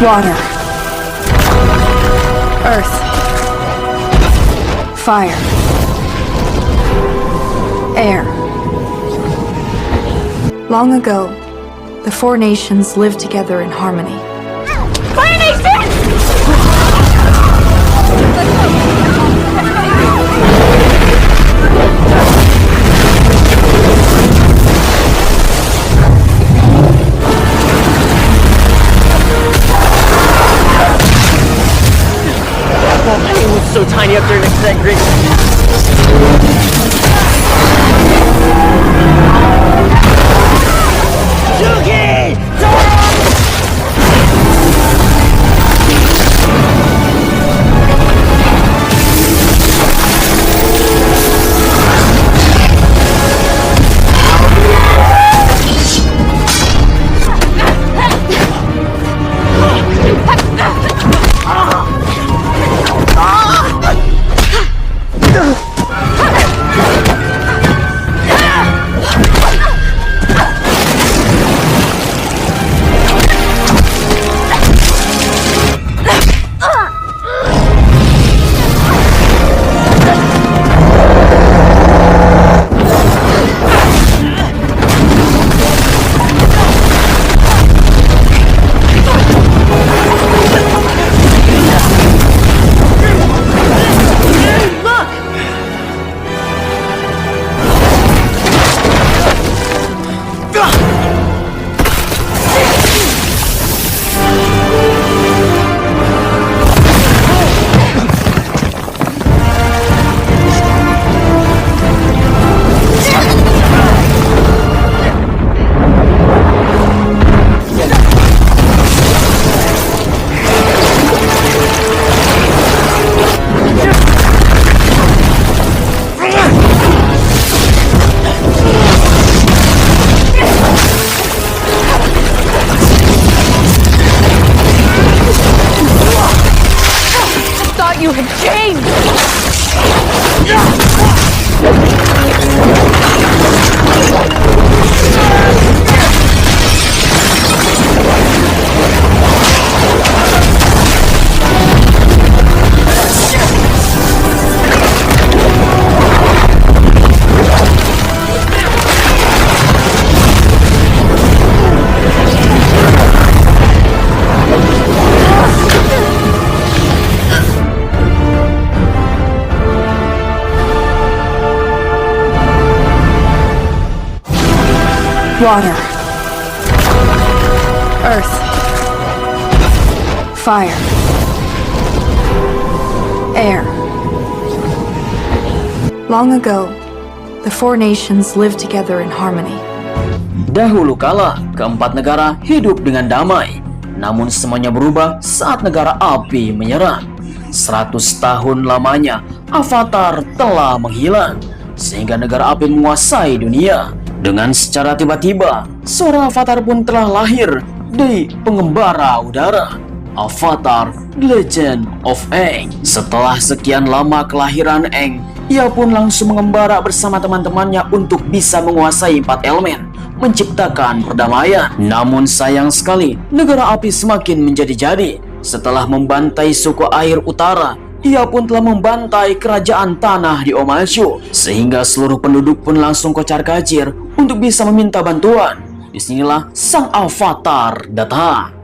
Water. Earth. Fire. Air. Long ago, the four nations lived together in harmony. Fire Nation! It was so tiny up there next to that great. Yugi! You had changed! Water. Earth. Fire. Air. Long ago, the four nations lived together in harmony. Dahulu kala, keempat negara hidup dengan damai. Namun semuanya berubah saat negara api menyerang. 100 tahun lamanya, Avatar telah menghilang, sehingga negara api menguasai dunia. Dengan secara tiba-tiba, seorang Avatar pun telah lahir dari pengembara udara. Avatar Legend of Aang. Setelah sekian lama kelahiran Aang, ia pun langsung mengembara bersama teman-temannya untuk bisa menguasai 4 elemen, menciptakan perdamaian. Namun sayang sekali, negara api semakin menjadi-jadi. Setelah membantai suku air utara, ia pun telah membantai kerajaan tanah di Omashu, sehingga seluruh penduduk pun langsung kocar-kacir untuk bisa meminta bantuan. Disinilah sang Avatar datang.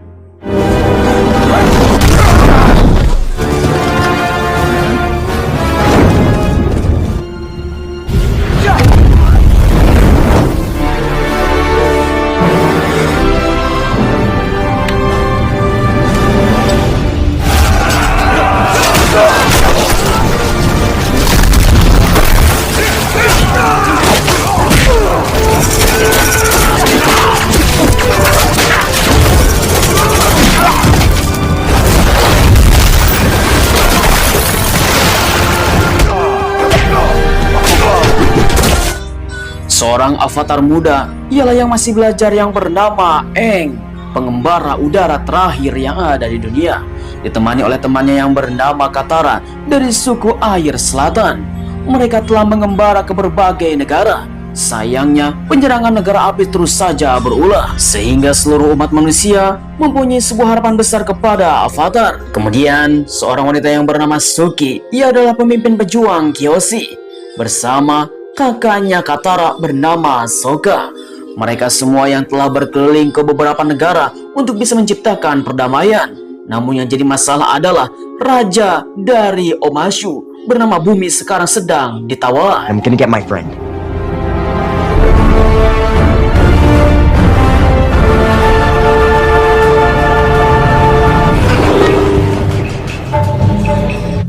Seorang avatar muda ialah yang masih belajar yang bernama Aang, pengembara udara terakhir yang ada di dunia, ditemani oleh temannya yang bernama Katara dari suku air selatan. Mereka telah mengembara ke berbagai negara Sayangnya, penyerangan negara api terus saja berulah, sehingga seluruh umat manusia mempunyai sebuah harapan besar kepada Avatar. Kemudian, seorang wanita yang bernama Suki, ia adalah pemimpin pejuang Kyoshi, bersama kakaknya Katara bernama Sokka. Mereka semua yang telah berkeliling ke beberapa negara untuk bisa menciptakan perdamaian. Namun yang jadi masalah adalah raja dari Omashu bernama Bumi sekarang sedang ditawan. I'm gonna get my friend.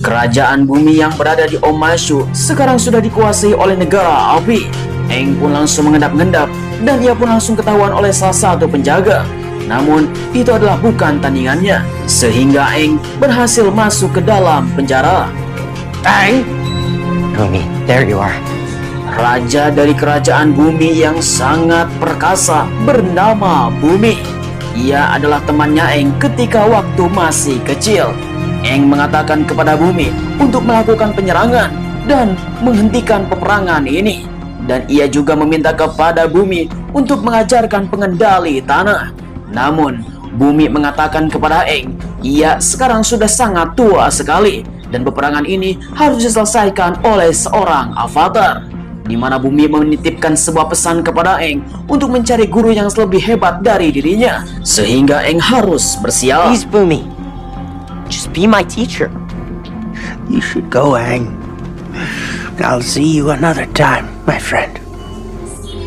Kerajaan Bumi yang berada di Omashu sekarang sudah dikuasai oleh negara api. Aang pun langsung mengendap-endap dan ia pun langsung ketahuan oleh salah satu penjaga. Namun itu adalah bukan tandingannya, sehingga Aang berhasil masuk ke dalam penjara. Aang! Bumi, there you are. Raja dari kerajaan Bumi yang sangat perkasa bernama Bumi. Ia adalah temannya Aang ketika waktu masih kecil. Aang mengatakan kepada Bumi untuk melakukan penyerangan dan menghentikan peperangan ini. Dan ia juga meminta kepada Bumi untuk mengajarkan pengendali tanah. Namun, Bumi mengatakan kepada Aang, ia sekarang sudah sangat tua sekali dan peperangan ini harus diselesaikan oleh seorang avatar. Di mana Bumi menitipkan sebuah pesan kepada Aang untuk mencari guru yang lebih hebat dari dirinya, sehingga Aang harus bersiap. Please, Bumi. Just be my teacher. You should go, Aang. I'll see you another time, my friend.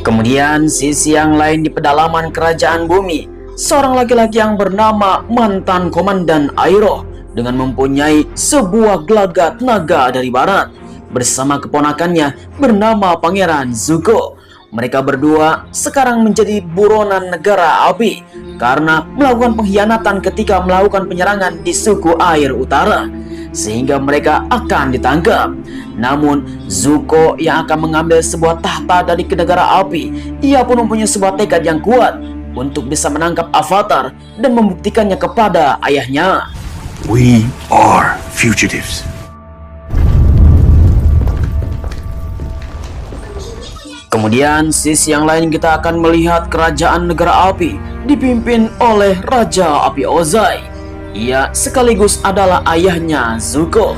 Kemudian sisi yang lain di pedalaman kerajaan Bumi, seorang laki-laki yang bernama mantan komandan Iroh dengan mempunyai sebuah gelagat naga dari barat bersama keponakannya bernama Pangeran Zuko. Mereka berdua sekarang menjadi buronan negara api karena melakukan pengkhianatan ketika melakukan penyerangan di suku air utara, sehingga mereka akan ditangkap. Namun Zuko yang akan mengambil sebuah tahta dari negara api, ia pun mempunyai sebuah tekad yang kuat untuk bisa menangkap Avatar dan membuktikannya kepada ayahnya. We are fugitives. Kemudian sisi yang lain kita akan melihat kerajaan negara api dipimpin oleh Raja Api Ozai. Ia sekaligus adalah ayahnya Zuko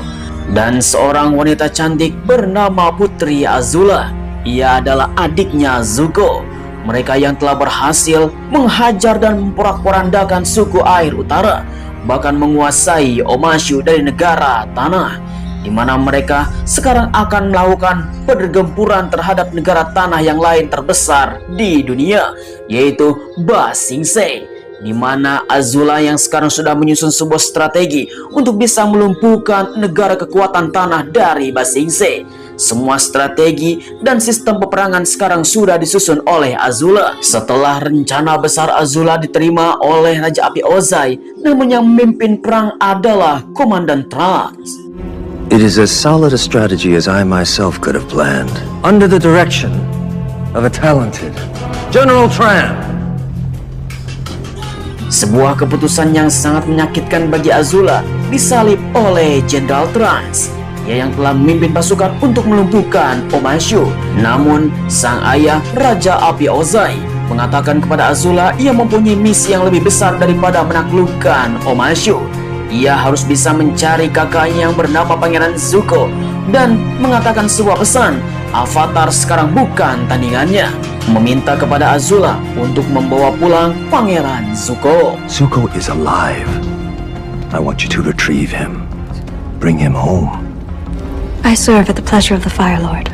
dan seorang wanita cantik bernama Putri Azula. Ia adalah adiknya Zuko. Mereka yang telah berhasil menghajar dan memporak-porandakan suku air utara, bahkan menguasai Omashu dari negara tanah, di mana mereka sekarang akan melakukan pergempuran terhadap negara tanah yang lain terbesar di dunia, yaitu Ba Sing Se, di mana Azula yang sekarang sudah menyusun sebuah strategi untuk bisa melumpuhkan negara kekuatan tanah dari Ba Sing Se. Semua strategi dan sistem peperangan sekarang sudah disusun oleh Azula. Setelah rencana besar Azula diterima oleh Raja Api Ozai, namun yang memimpin perang adalah Komandan Trunks. It is as solid a strategy as I myself could have planned. Under the direction of a talented General Tran. Sebuah keputusan yang sangat menyakitkan bagi Azula disalib oleh Jenderal Trunks. Ia yang telah memimpin pasukan untuk melumpuhkan Omashu. Namun, sang ayah Raja Api Ozai mengatakan kepada Azula ia mempunyai misi yang lebih besar daripada menaklukkan Omashu. Ia harus bisa mencari kakaknya yang bernama Pangeran Zuko dan mengatakan sebuah pesan, Avatar sekarang bukan tandingannya. Meminta kepada Azula untuk membawa pulang Pangeran Zuko. Zuko is alive. I want you to retrieve him. Bring him home. I serve at the pleasure of the Fire Lord.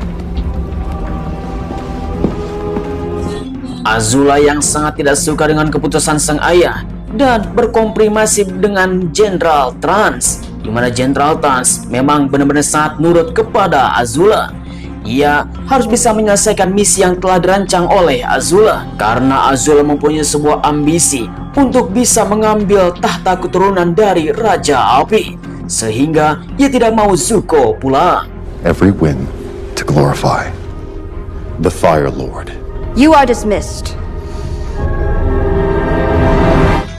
Azula yang sangat tidak suka dengan keputusan sang ayah dan berkomprimasi dengan Jenderal Trunks, di mana Jenderal Trunks memang benar-benar sangat nurut kepada Azula. Ia harus bisa menyelesaikan misi yang telah dirancang oleh Azula karena Azula mempunyai sebuah ambisi untuk bisa mengambil tahta keturunan dari Raja Api, sehingga ia tidak mau Zuko pulang. Every win to glorify the Fire Lord. You are dismissed.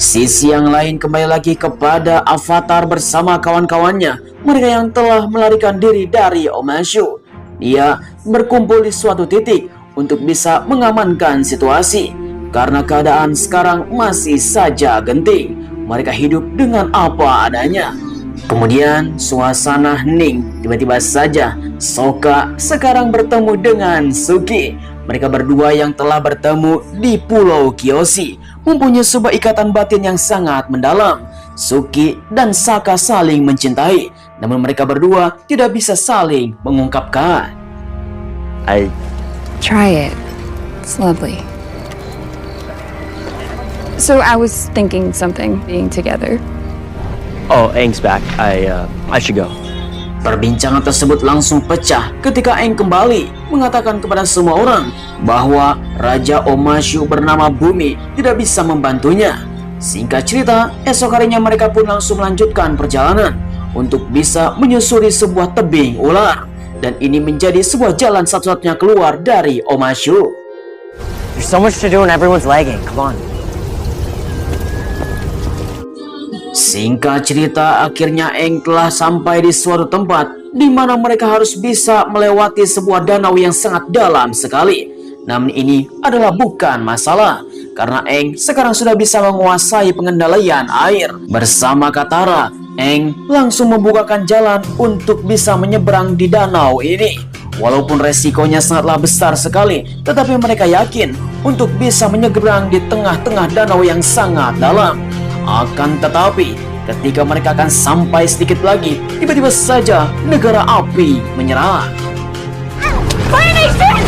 Sisi yang lain kembali lagi kepada Avatar bersama kawan-kawannya, mereka yang telah melarikan diri dari Omashu. Dia berkumpul di suatu titik untuk bisa mengamankan situasi. Karena keadaan sekarang masih saja genting, mereka hidup dengan apa adanya. Kemudian suasana hening. Tiba-tiba saja Sokka sekarang bertemu dengan Suki. Mereka berdua yang telah bertemu di Pulau Kyoshi mempunyai sebuah ikatan batin yang sangat mendalam. Suki dan Sokka saling mencintai, namun mereka berdua tidak bisa saling mengungkapkan. Try it. It's lovely. So I was thinking something being together. Oh, Aang's back. I should go. Perbincangan tersebut langsung pecah ketika Aang kembali mengatakan kepada semua orang bahwa Raja Omashu bernama Bumi tidak bisa membantunya. Singkat cerita, esok harinya mereka pun langsung melanjutkan perjalanan untuk bisa menyusuri sebuah tebing ular. Dan ini menjadi sebuah jalan satu-satunya keluar dari Omashu. There's so much to do and everyone's lagging. Come on. Singkat cerita, akhirnya Aang telah sampai di suatu tempat di mana mereka harus bisa melewati sebuah danau yang sangat dalam sekali. Namun ini adalah bukan masalah, karena Aang sekarang sudah bisa menguasai pengendalian air. Bersama Katara, Aang langsung membukakan jalan untuk bisa menyeberang di danau ini. Walaupun resikonya sangatlah besar sekali, tetapi mereka yakin untuk bisa menyeberang di tengah-tengah danau yang sangat dalam. Akan tetapi, ketika mereka akan sampai sedikit lagi, tiba-tiba saja negara api menyerang. Fire Nation!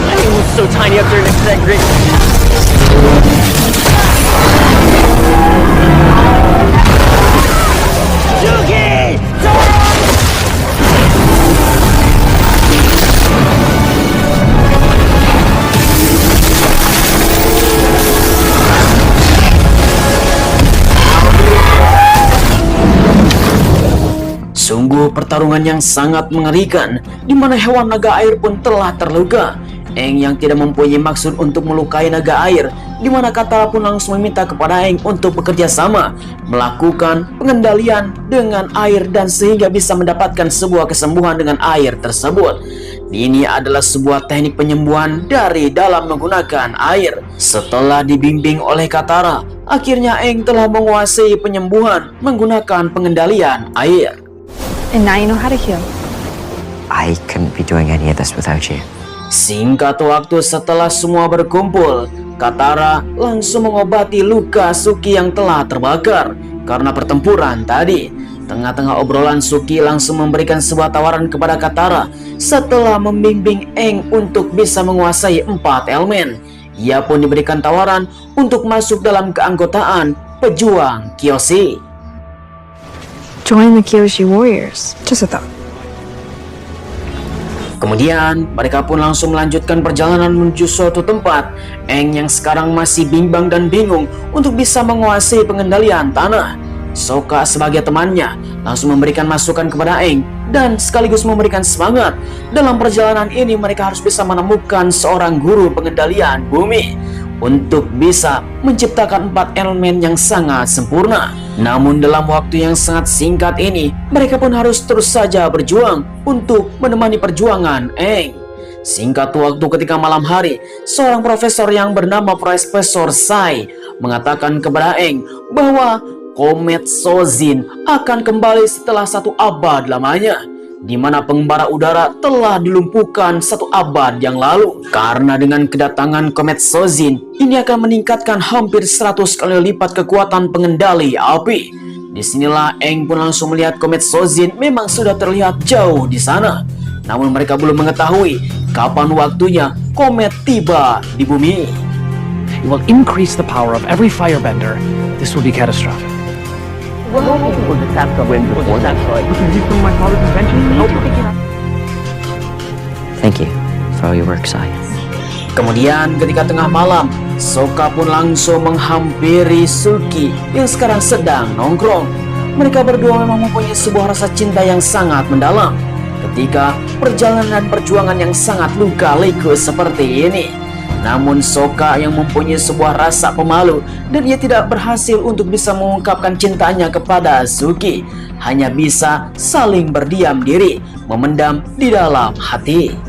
It was so tiny up there next to that great. Sungguh pertarungan yang sangat mengerikan, di mana hewan naga air pun telah terluka. Aang yang tidak mempunyai maksud untuk melukai naga air, di mana Katara pun langsung meminta kepada Aang untuk bekerja sama, melakukan pengendalian dengan air dan sehingga bisa mendapatkan sebuah kesembuhan dengan air tersebut. Ini adalah sebuah teknik penyembuhan dari dalam menggunakan air. Setelah dibimbing oleh Katara, akhirnya Aang telah menguasai penyembuhan menggunakan pengendalian air. And now you know how to heal. I couldn't be doing any of this without you. Singkat waktu setelah semua berkumpul, Katara langsung mengobati luka Suki yang telah terbakar karena pertempuran tadi. Tengah-tengah obrolan, Suki langsung memberikan sebuah tawaran kepada Katara setelah membimbing Aang untuk bisa menguasai 4 elemen. Ia pun diberikan tawaran untuk masuk dalam keanggotaan pejuang Kyoshi. Join the Kyoshi Warriors. Just a thought. Kemudian mereka pun langsung melanjutkan perjalanan menuju suatu tempat. Aang yang sekarang masih bimbang dan bingung untuk bisa menguasai pengendalian tanah. Sokka sebagai temannya langsung memberikan masukan kepada Aang dan sekaligus memberikan semangat. Dalam perjalanan ini mereka harus bisa menemukan seorang guru pengendalian bumi untuk bisa menciptakan 4 elemen yang sangat sempurna. Namun dalam waktu yang sangat singkat ini, mereka pun harus terus saja berjuang untuk menemani perjuangan Aang. Singkat waktu ketika malam hari, seorang profesor yang bernama Profesor Sai mengatakan kepada Aang bahwa komet Sojin akan kembali setelah 1 abad lamanya, di mana pengembara udara telah dilumpuhkan 1 abad yang lalu. Karena dengan kedatangan komet Sojin, ini akan meningkatkan hampir 100 kali lipat kekuatan pengendali api. Disinilah Aang pun langsung melihat komet Sojin memang sudah terlihat jauh di sana. Namun mereka belum mengetahui kapan waktunya komet tiba di bumi. It will increase the power of every firebender. This will be catastrophic. Thank you for all your work, Sai. Kemudian ketika tengah malam, Sokka pun langsung menghampiri Suki yang sekarang sedang nongkrong. Mereka berdua memang mempunyai sebuah rasa cinta yang sangat mendalam. ketika perjalanan perjuangan yang sangat luka-liku seperti ini. Namun Sokka yang mempunyai sebuah rasa pemalu dan ia tidak berhasil untuk bisa mengungkapkan cintanya kepada Azuki, hanya bisa saling berdiam diri, memendam di dalam hati.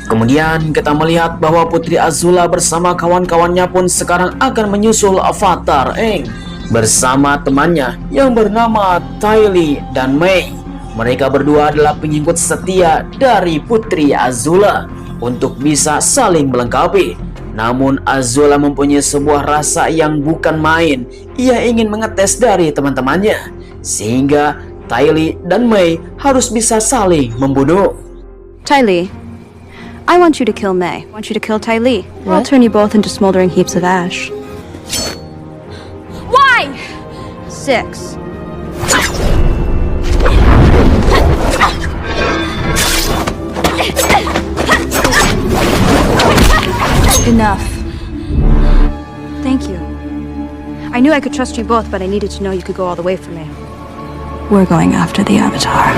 Kemudian kita melihat bahwa Putri Azula bersama kawan-kawannya pun sekarang akan menyusul Avatar Aang bersama temannya yang bernama Ty Lee dan Mei. Mereka berdua adalah pengikut setia dari Putri Azula untuk bisa saling melengkapi. Namun Azula mempunyai sebuah rasa yang bukan main. Ia ingin mengetes dari teman-temannya, sehingga Ty Lee dan Mei harus bisa saling membunuh. Ty Lee, I want you to kill Mei. I want you to kill Ty Lee. I'll turn you both into smoldering heaps of ash. Why? 6. Enough. Thank you. I knew I could trust you both, but I needed to know you could go all the way for me. We're going after the Avatar.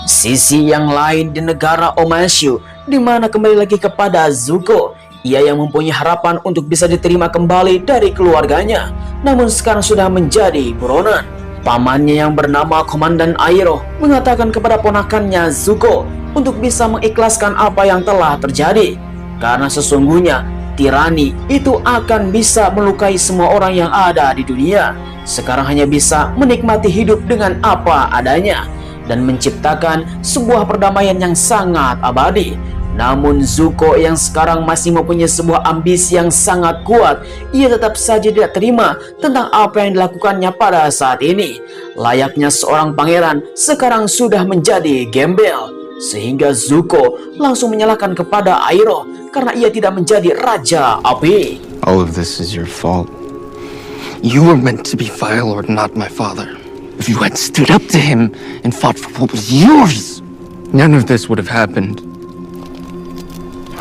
Sisi yang lain di negara Omashu, di mana kembali lagi kepada Zuko. Ia yang mempunyai harapan untuk bisa diterima kembali dari keluarganya, namun sekarang sudah menjadi buronan. Pamannya yang bernama Komandan Airo mengatakan kepada ponakannya Zuko untuk bisa mengikhlaskan apa yang telah terjadi, karena sesungguhnya tirani itu akan bisa melukai semua orang yang ada di dunia. Sekarang hanya bisa menikmati hidup dengan apa adanya dan menciptakan sebuah perdamaian yang sangat abadi. Namun Zuko yang sekarang masih mempunyai sebuah ambisi yang sangat kuat, ia tetap saja tidak terima tentang apa yang dilakukannya pada saat ini. Layaknya seorang pangeran, sekarang sudah menjadi gembel. Sehingga Zuko langsung menyalahkan kepada Airo karena ia tidak menjadi Raja Api. All of this is your fault. You were meant to be Fire Lord, not my father. If you had stood up to him and fought for what was yours, none of this would have happened.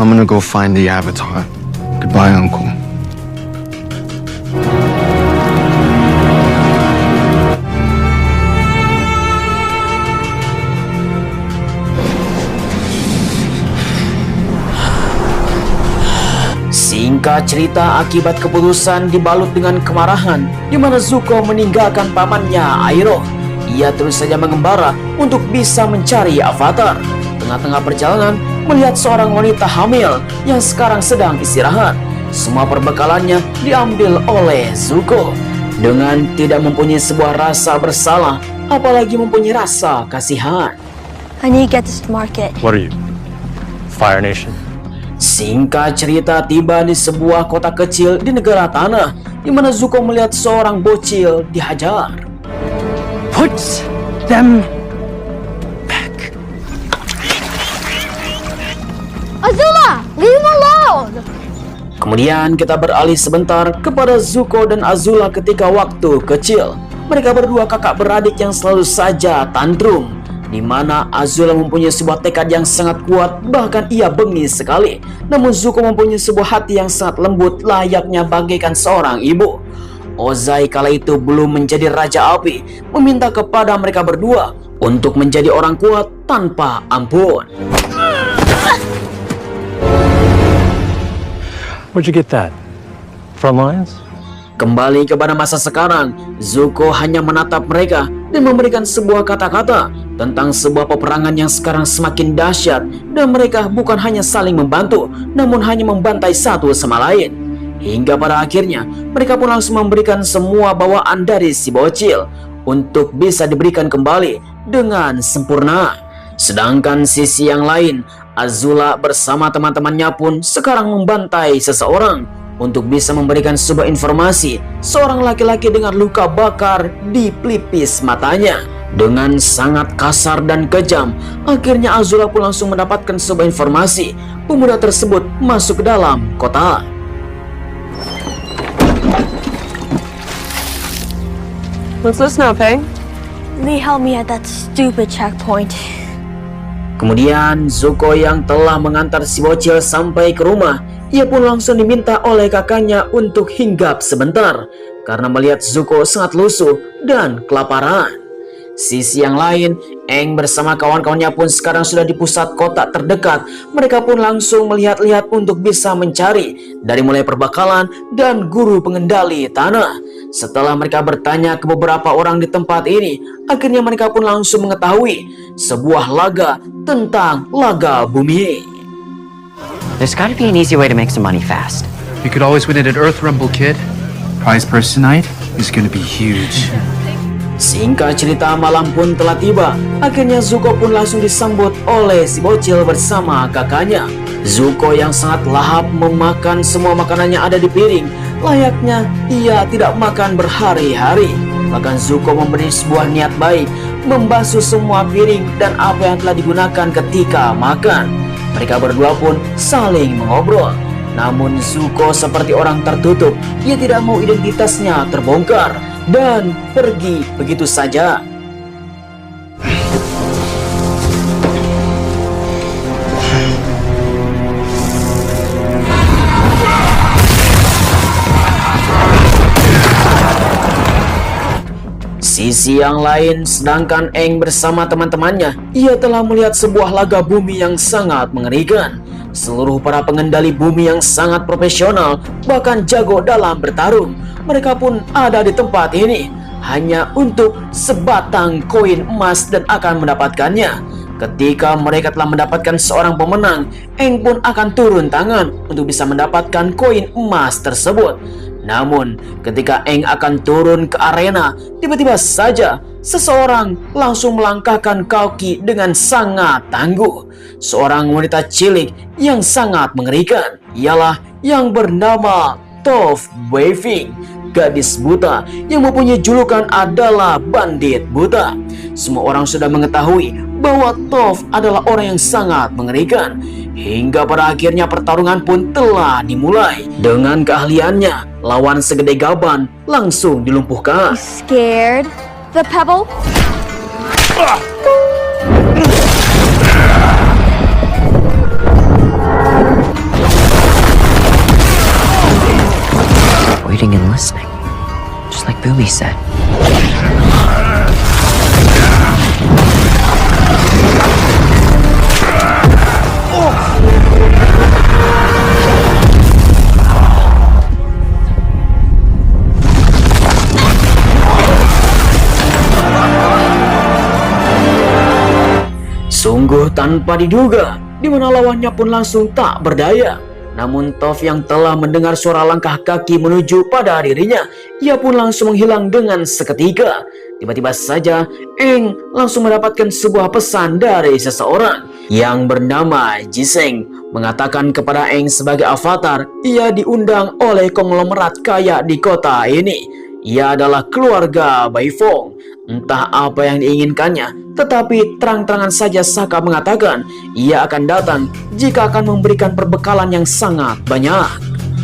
I'm gonna go find the Avatar. Goodbye, Uncle. Singkat cerita, akibat keputusan dibalut dengan kemarahan, di mana Zuko meninggalkan pamannya Airo. Ia terus saja mengembara untuk bisa mencari Avatar. Tengah-tengah perjalanan, melihat seorang wanita hamil yang sekarang sedang istirahat. Semua perbekalannya diambil oleh Zuko. Dengan tidak mempunyai sebuah rasa bersalah, apalagi mempunyai rasa kasihan. I need to get this to market. What are you? Fire Nation? Singkat cerita, tiba di sebuah kota kecil di negara tanah, di mana Zuko melihat seorang bocil dihajar. Put them back. Azula, leave him alone. Kemudian kita beralih sebentar kepada Zuko dan Azula ketika waktu kecil. Mereka berdua kakak beradik yang selalu saja tantrum, di mana Azula mempunyai sebuah tekad yang sangat kuat, bahkan ia bengis sekali. Namun Zuko mempunyai sebuah hati yang sangat lembut, layaknya bagaikan seorang ibu. Ozai kala itu belum menjadi Raja Api, meminta kepada mereka berdua untuk menjadi orang kuat tanpa ampun. Where'd you get that? Front lines? Kembali kepada masa sekarang, Zuko hanya menatap mereka dan memberikan sebuah kata-kata tentang sebuah peperangan yang sekarang semakin dahsyat, dan mereka bukan hanya saling membantu, namun hanya membantai satu sama lain. Hingga pada akhirnya, mereka pun langsung memberikan semua bawaan dari si bocil untuk bisa diberikan kembali dengan sempurna. Sedangkan sisi yang lain, Azula bersama teman-temannya pun sekarang membantai seseorang untuk bisa memberikan sebuah informasi. Seorang laki-laki dengan luka bakar di pelipis matanya. Dengan sangat kasar dan kejam, akhirnya Azula pun langsung mendapatkan sebuah informasi. Pemuda tersebut masuk ke dalam kota. What's this now, Peng? Lee held me at that stupid checkpoint. Kemudian Zuko yang telah mengantar si bocil sampai ke rumah, ia pun langsung diminta oleh kakaknya untuk hinggap sebentar. karena melihat Zuko sangat lusuh dan kelaparan. Sisi yang lain, Aang bersama kawan-kawannya pun sekarang sudah di pusat kota terdekat. Mereka pun langsung melihat-lihat untuk bisa mencari dari mulai perbakalan dan guru pengendali tanah. Setelah mereka bertanya ke beberapa orang di tempat ini, akhirnya mereka pun langsung mengetahui sebuah laga tentang laga bumi. There's gotta be an easy way to make some money fast. You could always win it at Earth Rumble, kid. Prize purse tonight is gonna be huge. Singkat cerita, malam pun telah tiba. Akhirnya Zuko pun langsung disambut oleh si bocil bersama kakaknya. Zuko yang sangat lahap memakan semua makanan yang ada di piring. Layaknya ia tidak makan berhari-hari. Bahkan Zuko memberi sebuah niat baik, membasuh semua piring dan apa yang telah digunakan ketika makan. Mereka berdua pun saling mengobrol. Namun Zuko seperti orang tertutup. Ia tidak mau identitasnya terbongkar dan pergi begitu saja. Sisi yang lain, sedangkan Aang bersama teman-temannya, ia telah melihat sebuah laga bumi yang sangat mengerikan. Seluruh para pengendali bumi yang sangat profesional, bahkan jago dalam bertarung, mereka pun ada di tempat ini hanya untuk sebatang koin emas dan akan mendapatkannya. Ketika mereka telah mendapatkan seorang pemenang, Aang pun akan turun tangan untuk bisa mendapatkan koin emas tersebut. Namun, ketika Aang akan turun ke arena, tiba-tiba saja seseorang langsung melangkahkan kaki dengan sangat tangguh. Seorang wanita cilik yang sangat mengerikan, ialah yang bernama Toph Beiving, gadis buta yang mempunyai julukan adalah bandit buta. Semua orang sudah mengetahui bahwa Toph adalah orang yang sangat mengerikan. Hingga pada akhirnya pertarungan pun telah dimulai. Dengan keahliannya, lawan segede gaban langsung dilumpuhkan. Scared? The pebble? Waiting and listening, just like Booby said. Sungguh tanpa diduga, di mana lawannya pun langsung tak berdaya. Namun Toph yang telah mendengar suara langkah kaki menuju pada dirinya, ia pun langsung menghilang dengan seketika. Tiba-tiba saja, Aang langsung mendapatkan sebuah pesan dari seseorang yang bernama Jiseng, mengatakan kepada Aang sebagai avatar, ia diundang oleh konglomerat kaya di kota ini. Ia adalah keluarga Beifong. Entah apa yang diinginkannya, tetapi terang-terangan saja Sokka mengatakan ia akan datang jika akan memberikan perbekalan yang sangat banyak.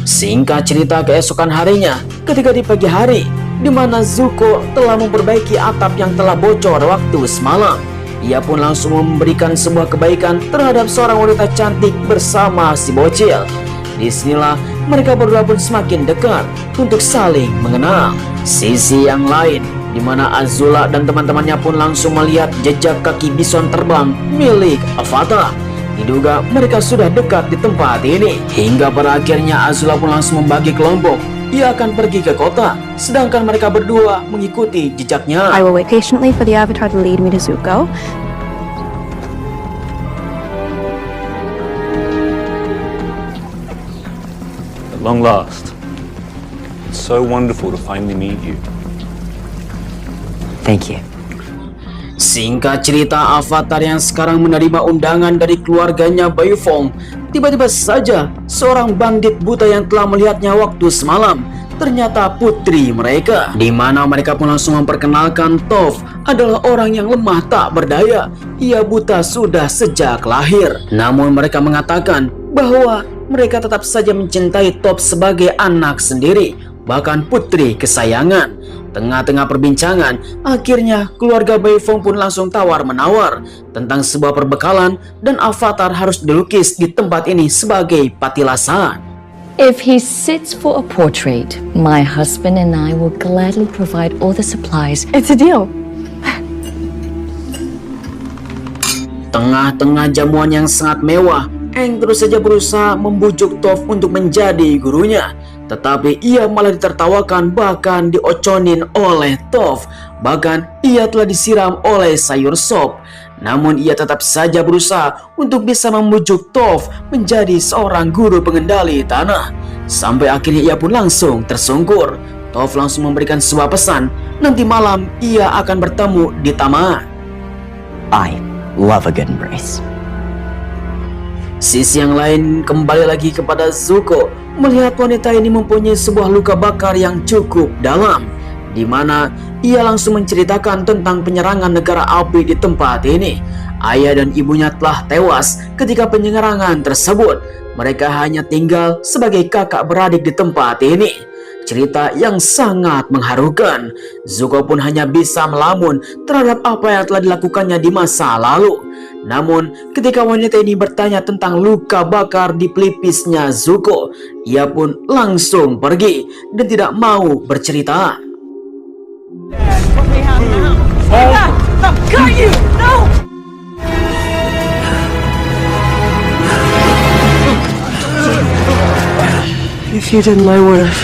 Singkat cerita, keesokan harinya, ketika di pagi hari, di mana Zuko telah memperbaiki atap yang telah bocor waktu semalam, ia pun langsung memberikan sebuah kebaikan terhadap seorang wanita cantik bersama si bocil. Disinilah mereka berdua pun semakin dekat untuk saling mengenal. Sisi yang lain, di mana Azula dan teman-temannya pun langsung melihat jejak kaki bison terbang milik Avatar. Diduga mereka sudah dekat di tempat ini. Hingga pada akhirnya Azula pun langsung membagi kelompok. Ia akan pergi ke kota, sedangkan mereka berdua mengikuti jejaknya. I will wait patiently for the Avatar to lead me to Zuko. At long last, it's so wonderful to finally meet you. Thank you. Singkat cerita, Avatar yang sekarang menerima undangan dari keluarganya Beifong, tiba-tiba saja seorang bandit buta yang telah melihatnya waktu semalam ternyata putri mereka, di mana mereka pun langsung memperkenalkan Toph adalah orang yang lemah tak berdaya. Ia buta sudah sejak lahir. Namun mereka mengatakan bahwa mereka tetap saja mencintai Toph sebagai anak sendiri, bahkan putri kesayangan. Tengah-tengah perbincangan, akhirnya keluarga Beifong pun langsung tawar-menawar tentang sebuah perbekalan dan Avatar harus dilukis di tempat ini sebagai patilasan. If he sits for a portrait, my husband and I will gladly provide all the supplies. It's a deal. Tengah-tengah jamuan yang sangat mewah, Aang terus saja berusaha membujuk Toph untuk menjadi gurunya. Tetapi ia malah ditertawakan, bahkan dioconin oleh Toph. Bahkan ia telah disiram oleh sayur sop. Namun ia tetap saja berusaha untuk bisa membujuk Toph menjadi seorang guru pengendali tanah. Sampai akhirnya ia pun langsung tersungkur. Toph langsung memberikan sebuah pesan, nanti malam ia akan bertemu di taman. I love a good embrace. Sisi yang lain kembali lagi kepada Zuko. Melihat wanita ini mempunyai sebuah luka bakar yang cukup dalam, di mana ia langsung menceritakan tentang penyerangan negara api di tempat ini. Ayah dan ibunya telah tewas ketika penyerangan tersebut. Mereka hanya tinggal sebagai kakak beradik di tempat ini. Cerita yang sangat mengharukan. Zuko pun hanya bisa melamun terhadap apa yang telah dilakukannya di masa lalu. Namun ketika wanita ini bertanya tentang luka bakar di pelipisnya Zuko, ia pun langsung pergi dan tidak mau bercerita. If you didn't, I would have.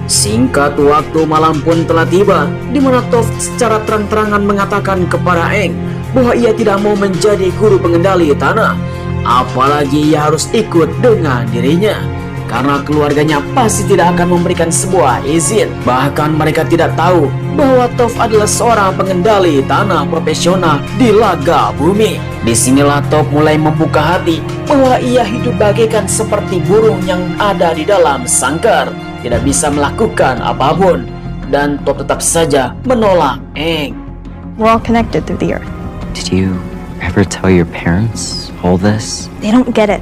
Singkat waktu, malam pun telah tiba, di mana Toph secara terang-terangan mengatakan kepada Aang bahwa ia tidak mau menjadi guru pengendali tanah. Apalagi ia harus ikut dengan dirinya, karena keluarganya pasti tidak akan memberikan sebuah izin. Bahkan mereka tidak tahu bahwa Toph adalah seorang pengendali tanah profesional di Laga Bumi. Disinilah Toph mulai membuka hati bahwa ia hidup bagaikan seperti burung yang ada di dalam sangkar, tidak bisa melakukan apapun, dan Toph tetap saja menolak Aang. We're all connected through the earth. Did you ever tell your parents all this? They don't get it.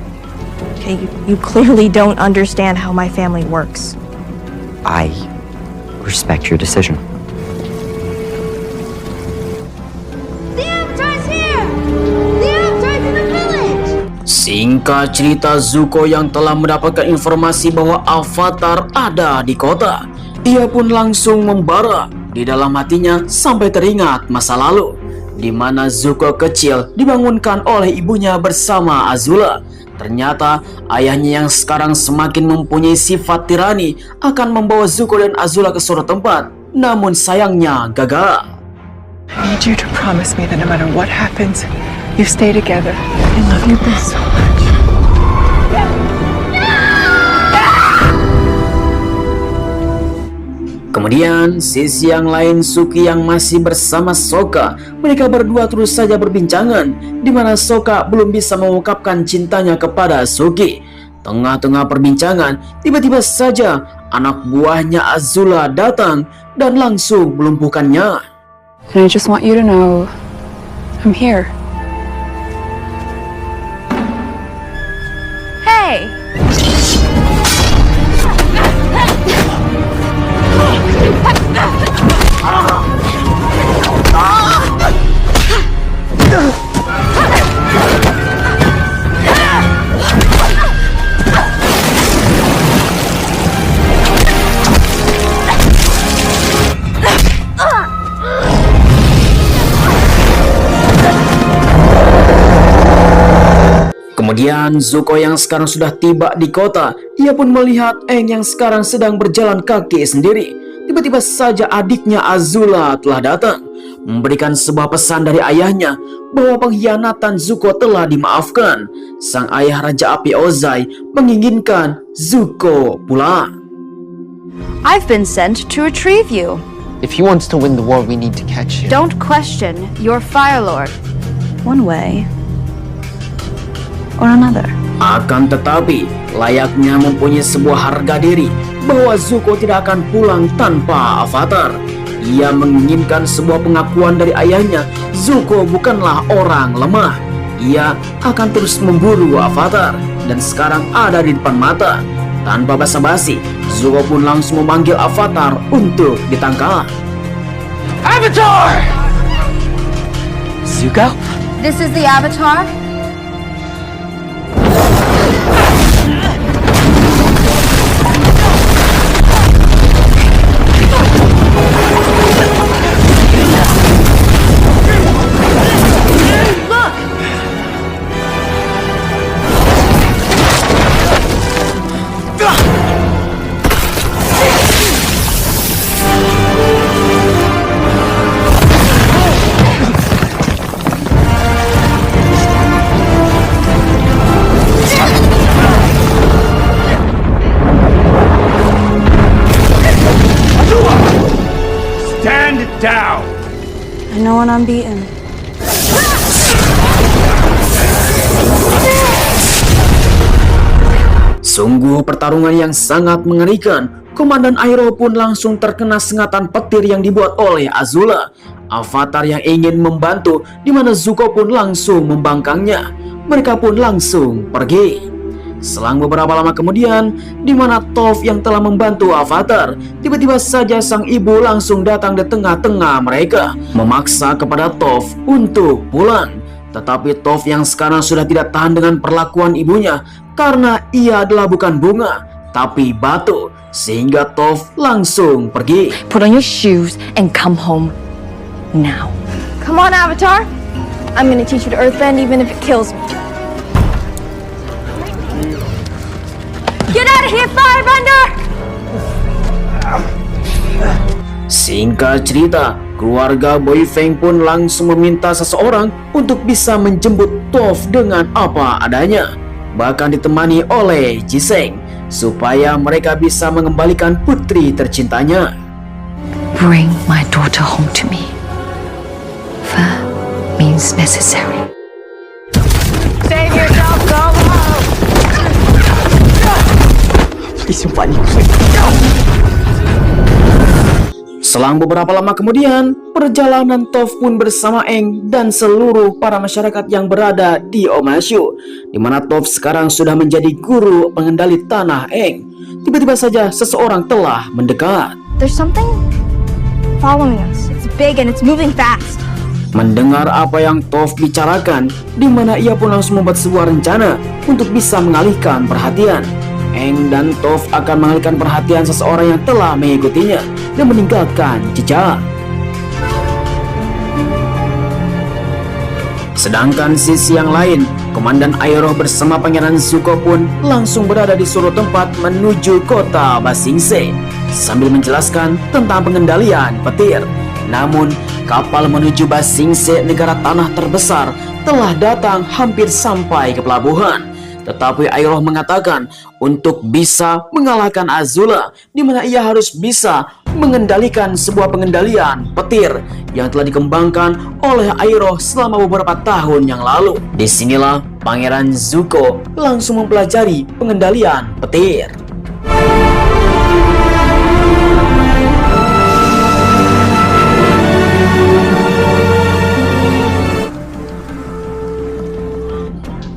Okay, you clearly don't understand how my family works. I respect your decision. The Avatar's here! The Avatar's in the village! Singkat cerita, Zuko yang telah mendapatkan informasi bahwa Avatar ada di kota, ia pun langsung membara. Di dalam hatinya sampai teringat masa lalu, di mana Zuko kecil dibangunkan oleh ibunya bersama Azula. Ternyata ayahnya yang sekarang semakin mempunyai sifat tirani akan membawa Zuko dan Azula ke suatu tempat, namun sayangnya gagal. I need you to promise me that no matter what happens, you stay together. I love you both so much. Kemudian sisi yang lain, Suki yang masih bersama Sokka. Mereka berdua terus saja berbincangan, di mana Sokka belum bisa mengungkapkan cintanya kepada Suki. Tengah-tengah perbincangan, tiba-tiba saja anak buahnya Azula datang dan langsung melumpuhkannya. And I just want you to know, I'm here. Hey! Kemudian Zuko yang sekarang sudah tiba di kota, ia pun melihat Aang yang sekarang sedang berjalan kaki sendiri. Tiba-tiba saja adiknya Azula telah datang, memberikan sebuah pesan dari ayahnya bahwa pengkhianatan Zuko telah dimaafkan. Sang ayah Raja Api Ozai menginginkan Zuko pulang. I've been sent to retrieve you. If he wants to win the war, we need to catch him. Don't question your Fire Lord. One way or another. Akan tetapi, layaknya mempunyai sebuah harga diri bahwa Zuko tidak akan pulang tanpa Avatar. Ia menginginkan sebuah pengakuan dari ayahnya. Zuko bukanlah orang lemah. Ia akan terus memburu Avatar, dan sekarang ada di depan mata. Tanpa basa-basi, Zuko pun langsung memanggil Avatar untuk ditangkap. Avatar! Zuko? This is the Avatar? going unbeaten. Sungguh pertarungan yang sangat mengerikan. Komandan Iroh pun langsung terkena sengatan petir yang dibuat oleh Azula, avatar yang ingin membantu, di mana Zuko pun langsung membangkangnya. Mereka pun langsung pergi. Selang beberapa lama kemudian, di mana Toph yang telah membantu avatar, tiba-tiba saja sang ibu langsung datang di tengah-tengah mereka, memaksa kepada Toph untuk pulang. Tetapi Toph yang sekarang sudah tidak tahan dengan perlakuan ibunya, karena ia adalah bukan bunga, tapi batu, sehingga Toph langsung pergi. Put on your shoes and come home now. Come on, Avatar. I'm gonna teach you to earthbend even if it kills me. Get out of here, Firebender! Singkat cerita, keluarga Boy Feng pun langsung meminta seseorang untuk bisa menjemput Toph dengan apa adanya, bahkan ditemani oleh Jiseng, supaya mereka bisa mengembalikan putri tercintanya. Bring my daughter home to me. That means necessary. Save yourself, go home! Please, what you Selang beberapa lama kemudian, perjalanan Toph pun bersama Aang dan seluruh para masyarakat yang berada di Omashu, di mana Toph sekarang sudah menjadi guru pengendali tanah Aang. Tiba-tiba saja seseorang telah mendekat. There's something following us. It's big and it's moving fast. Mendengar apa yang Toph bicarakan, di mana ia pun langsung membuat sebuah rencana untuk bisa mengalihkan perhatian. Aang dan Toph akan mengalihkan perhatian seseorang yang telah mengikutinya dan meninggalkan jejak. Sedangkan sisi yang lain, Komandan Iroh bersama Pangeran Zuko pun langsung berada di suatu tempat menuju kota Ba Sing Se, sambil menjelaskan tentang pengendalian petir. Namun, kapal menuju Ba Sing Se, negara tanah terbesar, telah datang hampir sampai ke pelabuhan. Tetapi Iroh mengatakan untuk bisa mengalahkan Azula, di mana ia harus bisa mengendalikan sebuah pengendalian petir yang telah dikembangkan oleh Iroh selama beberapa tahun yang lalu. Disinilah Pangeran Zuko langsung mempelajari pengendalian petir.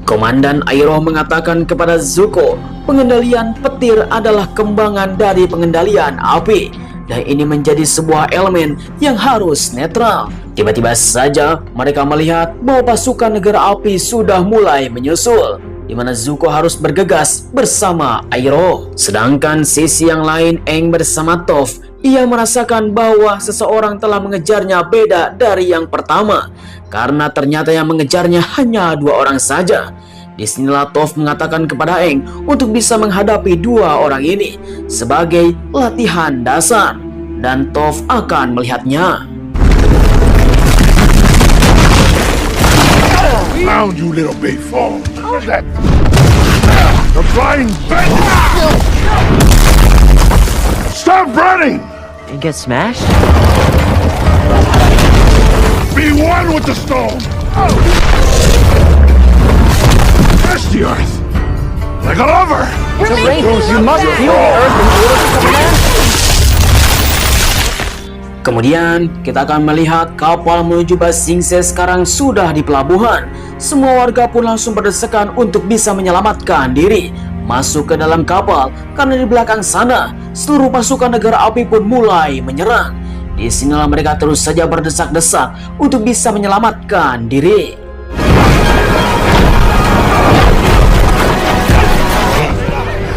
Komandan Iroh mengatakan kepada Zuko, pengendalian petir adalah kembangan dari pengendalian api, dan ini menjadi sebuah elemen yang harus netral. Tiba-tiba saja mereka melihat bahwa pasukan negara api sudah mulai menyusul, di mana Zuko harus bergegas bersama Iroh. Sedangkan sisi yang lain, Aang bersama Toph, ia merasakan bahwa seseorang telah mengejarnya beda dari yang pertama, karena ternyata yang mengejarnya hanya 2 orang saja. Disinilah Toph mengatakan kepada Aang untuk bisa menghadapi 2 orang ini sebagai latihan dasar, dan Toph akan melihatnya. Found you, little big fall. How's that? The flying bend. Stop running! and get smashed? Be one with the stone! Touch the earth! Like a lover! You must feel the earth in order to command. Kemudian kita akan melihat kapal menuju Ba Sing Se sekarang sudah di pelabuhan. Semua warga pun langsung berdesakan untuk bisa menyelamatkan diri masuk ke dalam kapal, karena di belakang sana seluruh pasukan negara api pun mulai menyerang. Di sinilah mereka terus saja berdesak-desak untuk bisa menyelamatkan diri.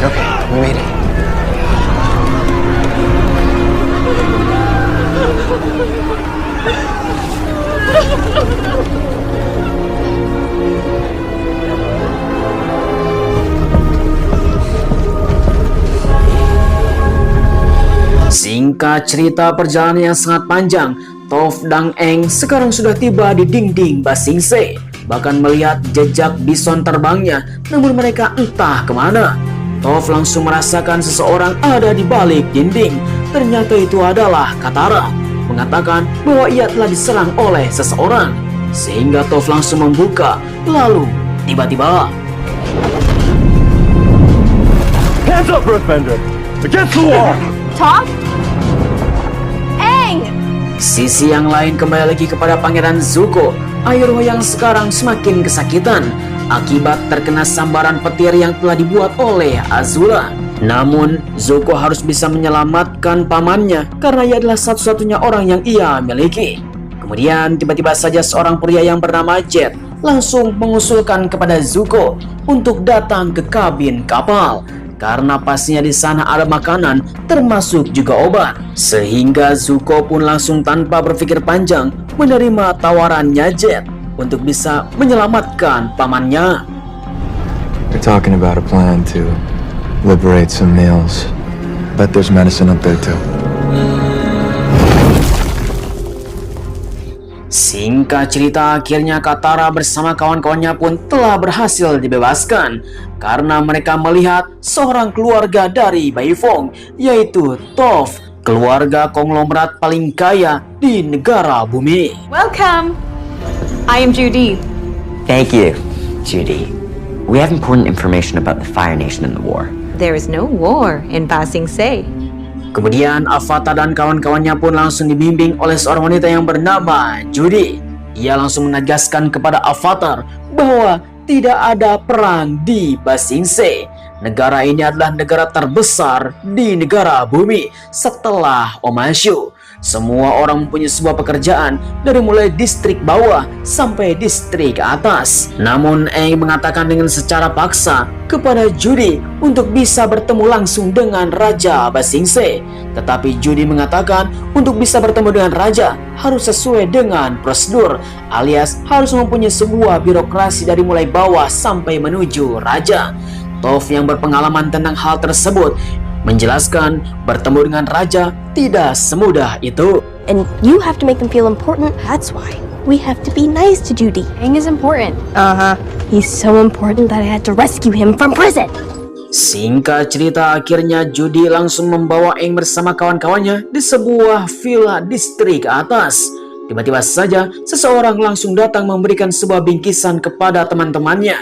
Okay, we made it. Singkat cerita, perjalanan yang sangat panjang, Toph dan Aang sekarang sudah tiba di dinding Ba Sing Se. Bahkan melihat jejak bison terbangnya, namun mereka entah kemana. Toph langsung merasakan seseorang ada di balik dinding. Ternyata itu adalah Katara. mengatakan bahwa ia telah diserang oleh seseorang. Sehingga Toph langsung membuka, lalu tiba-tiba Hands up, Earthbender! Against the wall! Toph? Aang! Sisi yang lain kembali lagi kepada Pangeran Zuko, Iroh yang sekarang semakin kesakitan akibat terkena sambaran petir yang telah dibuat oleh Azula. Namun Zuko harus bisa menyelamatkan pamannya karena ia adalah satu-satunya orang yang ia miliki. Kemudian tiba-tiba saja seorang pria yang bernama Jet langsung mengusulkan kepada Zuko untuk datang ke kabin kapal. Karena pastinya di sana ada makanan, termasuk juga obat. Sehingga Zuko pun langsung tanpa berpikir panjang menerima tawarannya Jet untuk bisa menyelamatkan pamannya. They're talking about a plan to liberate some males. Bet there's medicine up there too. Singkat cerita, akhirnya Katara bersama kawan-kawannya pun telah berhasil dibebaskan karena mereka melihat seorang keluarga dari Beifong, yaitu Toph, keluarga konglomerat paling kaya di negara bumi. Welcome! I am Judy. Thank you, Judy. We have important information about the Fire Nation and the war. There is no war in Ba Sing Se. Kemudian Avatar dan kawan-kawannya pun langsung dibimbing oleh seorang wanita yang bernama Judy. Ia langsung menegaskan kepada Avatar bahwa tidak ada perang di Ba Sing Se. Negara ini adalah negara terbesar di negara bumi setelah Omashu. Semua orang mempunyai sebuah pekerjaan dari mulai distrik bawah sampai distrik atas. Namun Aang mengatakan dengan secara paksa kepada Judy untuk bisa bertemu langsung dengan Raja Ba Sing Se. Tetapi Judy mengatakan untuk bisa bertemu dengan Raja harus sesuai dengan prosedur, alias harus mempunyai sebuah birokrasi dari mulai bawah sampai menuju Raja. Toph yang berpengalaman tentang hal tersebut menjelaskan bertemu dengan Raja tidak semudah itu. And you have to make them feel important. That's why we have to be nice to Judy. Aang is important. He's so important that I had to rescue him from prison. Singkat cerita, akhirnya Judy langsung membawa Aang bersama kawan-kawannya di sebuah villa distrik atas. Tiba-tiba saja seseorang langsung datang memberikan sebuah bingkisan kepada teman-temannya,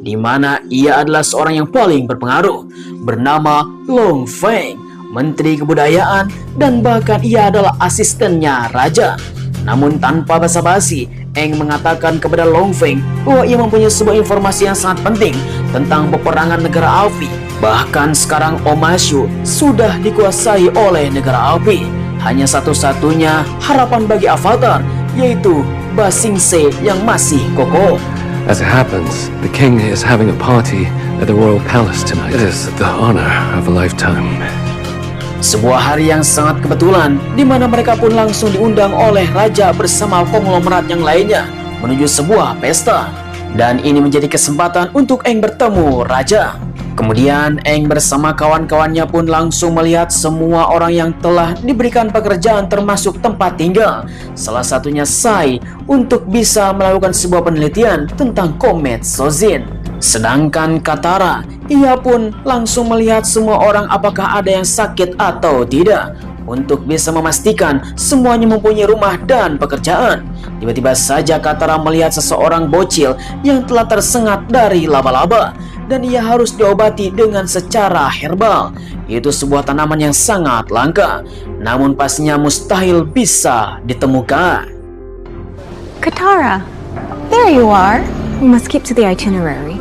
di mana ia adalah seorang yang paling berpengaruh bernama Long Feng, Menteri Kebudayaan, dan bahkan ia adalah asistennya Raja. Namun tanpa basa-basi, Aang mengatakan kepada Long Feng bahwa ia mempunyai sebuah informasi yang sangat penting tentang peperangan negara api. Bahkan sekarang Omashu sudah dikuasai oleh negara api. Hanya satu-satunya harapan bagi Avatar, yaitu Ba Sing Se yang masih kokoh. As it happens, the king is having a party at the royal palace tonight. It is the honor of a lifetime. Sebuah hari yang sangat kebetulan, di mana mereka pun langsung diundang oleh Raja bersama konglomerat yang lainnya menuju sebuah pesta. Dan ini menjadi kesempatan untuk Aang bertemu Raja. Kemudian Aang bersama kawan-kawannya pun langsung melihat semua orang yang telah diberikan pekerjaan termasuk tempat tinggal. Salah satunya Sai untuk bisa melakukan sebuah penelitian tentang komet Sozin. Sedangkan Katara, ia pun langsung melihat semua orang apakah ada yang sakit atau tidak, untuk bisa memastikan semuanya mempunyai rumah dan pekerjaan. Tiba-tiba saja Katara melihat seseorang bocil yang telah tersengat dari laba-laba, dan ia harus diobati dengan secara herbal. Itu sebuah tanaman yang sangat langka, namun pastinya mustahil bisa ditemukan. Katara, there you are. We must keep to the itinerary.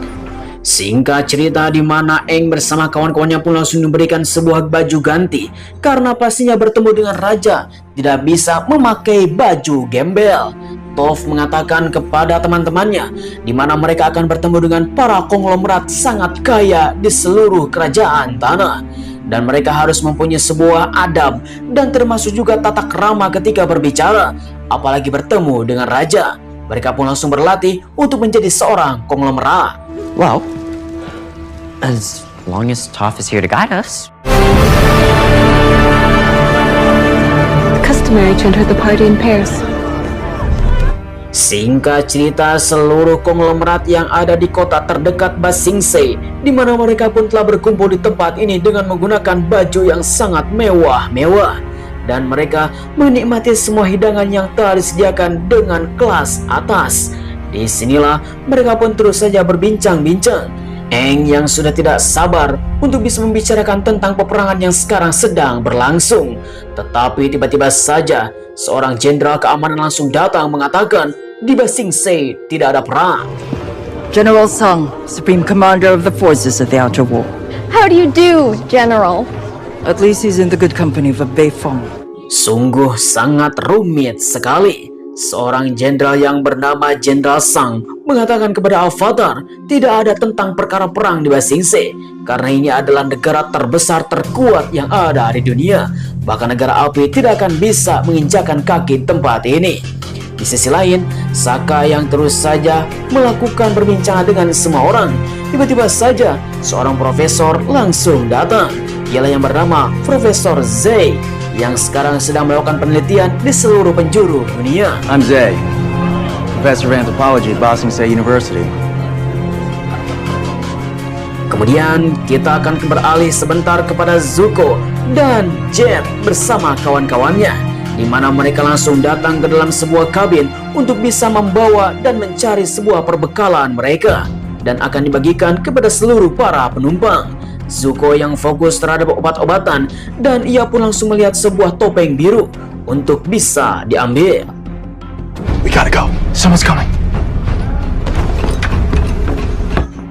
Singkat cerita, di mana Aang bersama kawan-kawannya pun langsung diberikan sebuah baju ganti karena pastinya bertemu dengan Raja tidak bisa memakai baju gembel. Toph mengatakan kepada teman-temannya di mana mereka akan bertemu dengan para konglomerat sangat kaya di seluruh kerajaan tanah, dan mereka harus mempunyai sebuah adab dan termasuk juga tata krama ketika berbicara, apalagi bertemu dengan Raja. Mereka pun langsung berlatih untuk menjadi seorang konglomerat. Well, as long as Toph is here to guide us. Customary to enter the party in pairs. Singkat cerita, seluruh konglomerat yang ada di kota terdekat Ba Sing Se, di mana mereka pun telah berkumpul di tempat ini dengan menggunakan baju yang sangat mewah-mewah. dan mereka menikmati semua hidangan yang telah disediakan dengan kelas atas. Disinilah mereka pun terus saja berbincang-bincang. Aang yang sudah tidak sabar untuk bisa membicarakan tentang peperangan yang sekarang sedang berlangsung. Tetapi tiba-tiba saja seorang jenderal keamanan langsung datang mengatakan di Ba Sing Se tidak ada perang. General Sung, Supreme Commander of the Forces of the Outer Wall. How do you do, General? At least he's in the good company of Bei Feng. Sungguh sangat rumit sekali. Seorang jenderal yang bernama Jenderal Sung mengatakan kepada Avatar tidak ada tentang perkara perang di Ba Sing Se, karena ini adalah negara terbesar terkuat yang ada di dunia. Bahkan negara api tidak akan bisa menginjakan kaki tempat ini. Di sisi lain, Sokka yang terus saja melakukan perbincangan dengan semua orang. Tiba-tiba saja seorang profesor langsung datang. Ialah yang bernama Profesor Zay, yang sekarang sedang melakukan penelitian di seluruh penjuru dunia. I'm Zay, Professor of Anthropology at Ba Sing Se University. Kemudian kita akan beralih sebentar kepada Zuko dan Jet bersama kawan-kawannya, di mana mereka langsung datang ke dalam sebuah kabin untuk bisa membawa dan mencari sebuah perbekalan mereka dan akan dibagikan kepada seluruh para penumpang. Zuko yang fokus terhadap obat-obatan dan ia pun langsung melihat sebuah topeng biru untuk bisa diambil. We gotta go. Someone's coming.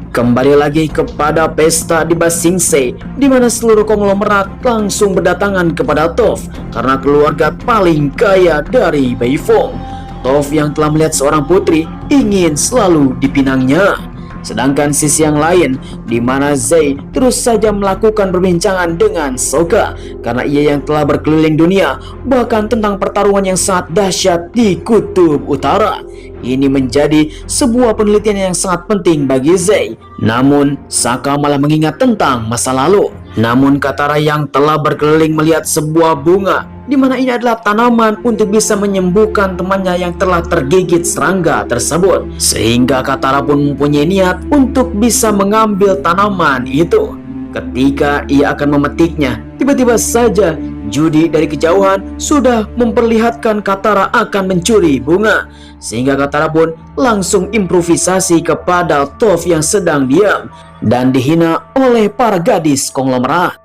Kembali lagi kepada pesta di Ba Sing Se, di mana seluruh konglomerat langsung berdatangan kepada Toph karena keluarga paling kaya dari Bei Feng. Toph yang telah melihat seorang putri ingin selalu dipinangnya. Sedangkan sisi yang lain, di mana Zay terus saja melakukan perbincangan dengan Sokka karena ia yang telah berkeliling dunia, bahkan tentang pertarungan yang sangat dahsyat di Kutub Utara. Ini menjadi sebuah penelitian yang sangat penting bagi Zay. Namun, Sokka malah mengingat tentang masa lalu. Namun Katara yang telah berkeliling melihat sebuah bunga, di mana ini adalah tanaman untuk bisa menyembuhkan temannya yang telah tergigit serangga tersebut. Sehingga Katara pun mempunyai niat untuk bisa mengambil tanaman itu. Ketika ia akan memetiknya, tiba-tiba saja Judy dari kejauhan sudah memperlihatkan Katara akan mencuri bunga. Sehingga Katara pun langsung improvisasi kepada Toph yang sedang diam dan dihina oleh para gadis konglomerat.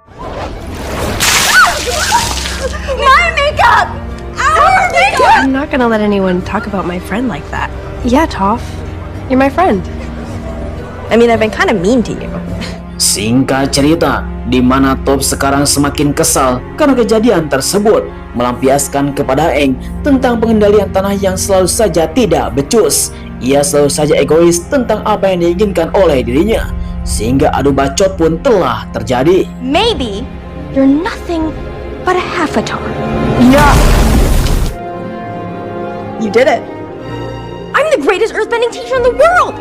My makeup! Our makeup! I'm not gonna let anyone talk about my friend like that. Yeah, Toph. You're my friend. I mean, I've been kind of mean to you. Singkat cerita, di mana Toph sekarang semakin kesal karena kejadian tersebut, melampiaskan kepada Aang tentang pengendalian tanah yang selalu saja tidak becus. Ia selalu saja egois tentang apa yang diinginkan oleh dirinya, sehingga adu bacot pun telah terjadi. Maybe you're nothing but a half-atar. Yeah. You did it. I'm the greatest earthbending teacher in the world.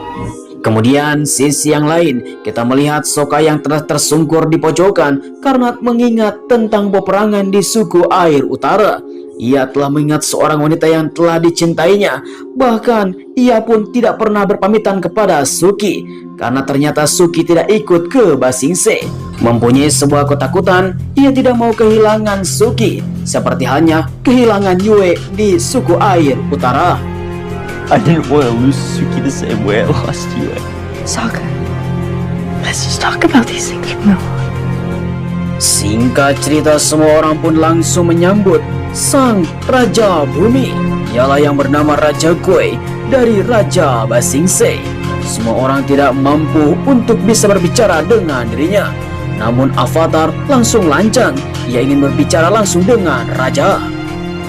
Kemudian sisi yang lain, kita melihat Sokka yang telah tersungkur di pojokan karena mengingat tentang peperangan di suku air utara. Ia telah mengingat seorang wanita yang telah dicintainya. Bahkan ia pun tidak pernah berpamitan kepada Suki, karena ternyata Suki tidak ikut ke Ba Sing Se. Mempunyai sebuah ketakutan, ia tidak mau kehilangan Suki, seperti halnya kehilangan Yue di suku air utara. I didn't want to lose Suki the same way I lost you. Sokka, let's just talk about these things from now on. Singkat cerita, semua orang pun langsung menyambut sang Raja Bumi. Ialah yang bernama Raja Kui dari Raja Ba Sing Se. Semua orang tidak mampu untuk bisa berbicara dengan dirinya. Namun Avatar langsung lancang. Ia ingin berbicara langsung dengan Raja.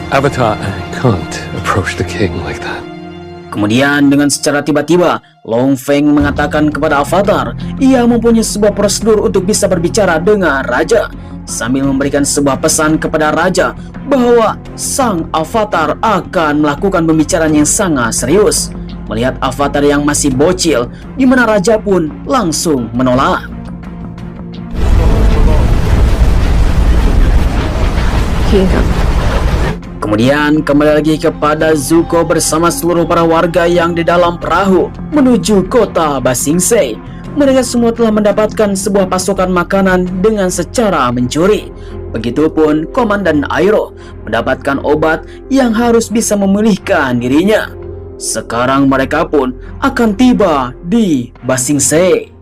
Avatar, I can't approach the king like that. Kemudian dengan secara tiba-tiba, Long Feng mengatakan kepada Avatar, ia mempunyai sebuah prosedur untuk bisa berbicara dengan Raja, sambil memberikan sebuah pesan kepada Raja bahwa sang Avatar akan melakukan pembicaraan yang sangat serius. Melihat Avatar yang masih bocil, di mana Raja pun langsung menolak. Kemudian kembali lagi kepada Zuko bersama seluruh para warga yang di dalam perahu menuju kota Ba Sing Se. Mereka semua telah mendapatkan sebuah pasokan makanan dengan secara mencuri. Begitupun Komandan Iroh mendapatkan obat yang harus bisa memulihkan dirinya. Sekarang mereka pun akan tiba di Ba Sing Se.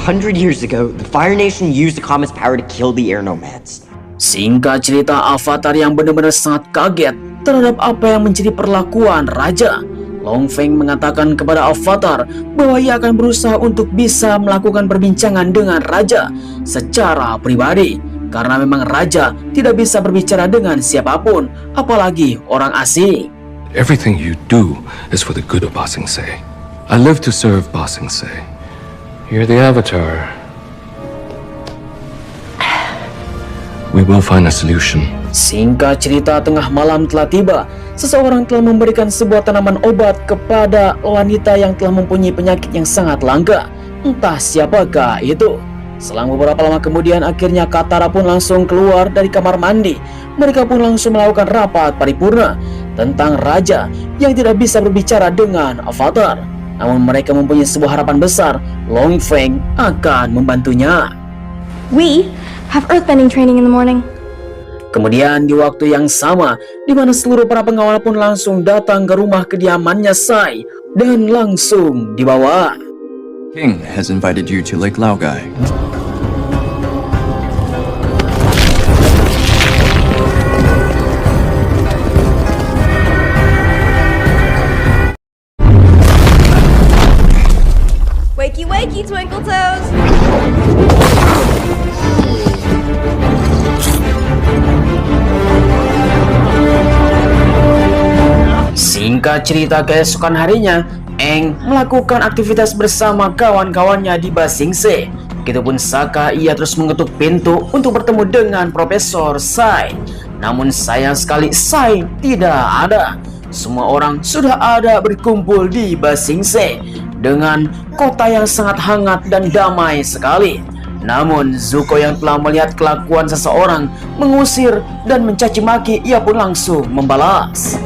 100 years ago, the Fire Nation used the comet's power to kill the air nomads. Singkat cerita, Avatar yang benar-benar sangat kaget terhadap apa yang menjadi perlakuan Raja. Long Feng mengatakan kepada Avatar bahwa ia akan berusaha untuk bisa melakukan perbincangan dengan Raja secara pribadi. Karena memang Raja tidak bisa berbicara dengan siapapun, apalagi orang asing. Everything you do is for the good of Ba Sing Se. I live to serve Ba Sing Se. You're the Avatar. We will find a solution. Singkat cerita, tengah malam telah tiba. Seseorang telah memberikan sebuah tanaman obat kepada wanita yang telah mempunyai penyakit yang sangat langka. Entah siapakah itu. Selang beberapa lama kemudian, akhirnya Katara pun langsung keluar dari kamar mandi. Mereka pun langsung melakukan rapat paripurna tentang Raja yang tidak bisa berbicara dengan Avatar. Namun mereka mempunyai sebuah harapan besar, Long Feng akan membantunya. We have earthbending training in the morning. Kemudian di waktu yang sama, di mana seluruh para pengawal pun langsung datang ke rumah kediamannya Sai dan langsung dibawa. King has invited you to Lake Laogai. Wakey, wakey, Twinkle Toes! Singkat cerita, keesokan harinya, Aang melakukan aktivitas bersama kawan-kawannya di Ba Sing Se. Begitupun Sokka, ia terus mengetuk pintu untuk bertemu dengan Profesor Sai. Namun sayang sekali Sai tidak ada. Semua orang sudah ada berkumpul di Ba Sing Se dengan kota yang sangat hangat dan damai sekali. Namun Zuko yang telah melihat kelakuan seseorang mengusir dan mencaci maki, ia pun langsung membalas.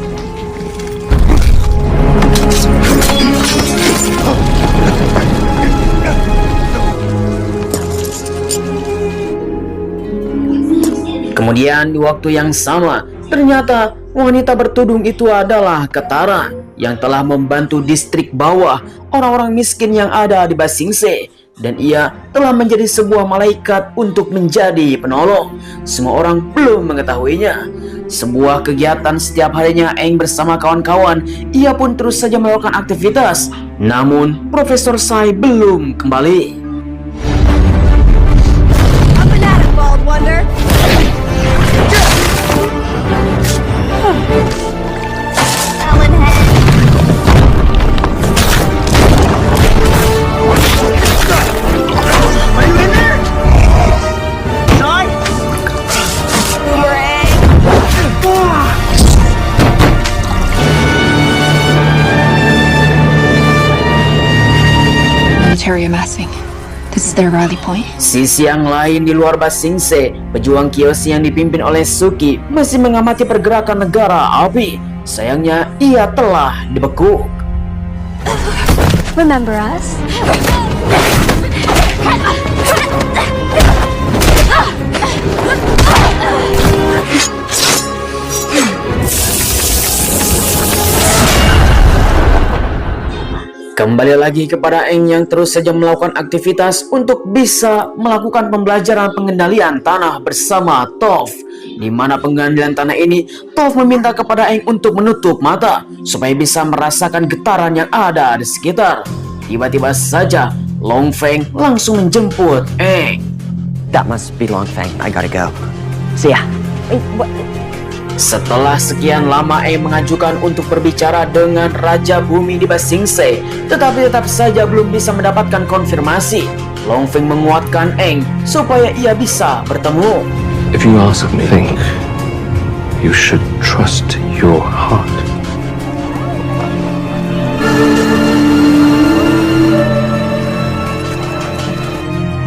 Kemudian di waktu yang sama, ternyata wanita bertudung itu adalah Katara yang telah membantu distrik bawah orang-orang miskin yang ada di Ba Sing Se. Dan ia telah menjadi sebuah malaikat untuk menjadi penolong. Semua orang belum mengetahuinya. Sebuah kegiatan setiap harinya Aang bersama kawan-kawan, ia pun terus saja melakukan aktivitas. Namun Profesor Sai belum kembali. Up and at it, Bald Wonder! Alan Head! Are you in there? Sai? Boomerang! Military amassing. This is their rally point. Sisi yang lain di luar Ba Sing Se, pejuang Kyoshi yang dipimpin oleh Suki masih mengamati pergerakan negara api. Sayangnya ia telah dibekuk. Remember us? Kembali lagi kepada Aang yang terus saja melakukan aktivitas untuk bisa melakukan pembelajaran pengendalian tanah bersama Toph. Di mana pengendalian tanah ini, Toph meminta kepada Aang untuk menutup mata supaya bisa merasakan getaran yang ada di sekitar. Tiba-tiba saja Long Feng langsung menjemput Aang. That must be Long Feng. I gotta go. See ya. Wait, what? Setelah sekian lama Aang mengajukan untuk berbicara dengan Raja Bumi di Ba Sing Se, tetapi tetap saja belum bisa mendapatkan konfirmasi. Long Feng menguatkan Aang supaya ia bisa bertemu. If you ask me, think you should trust your heart.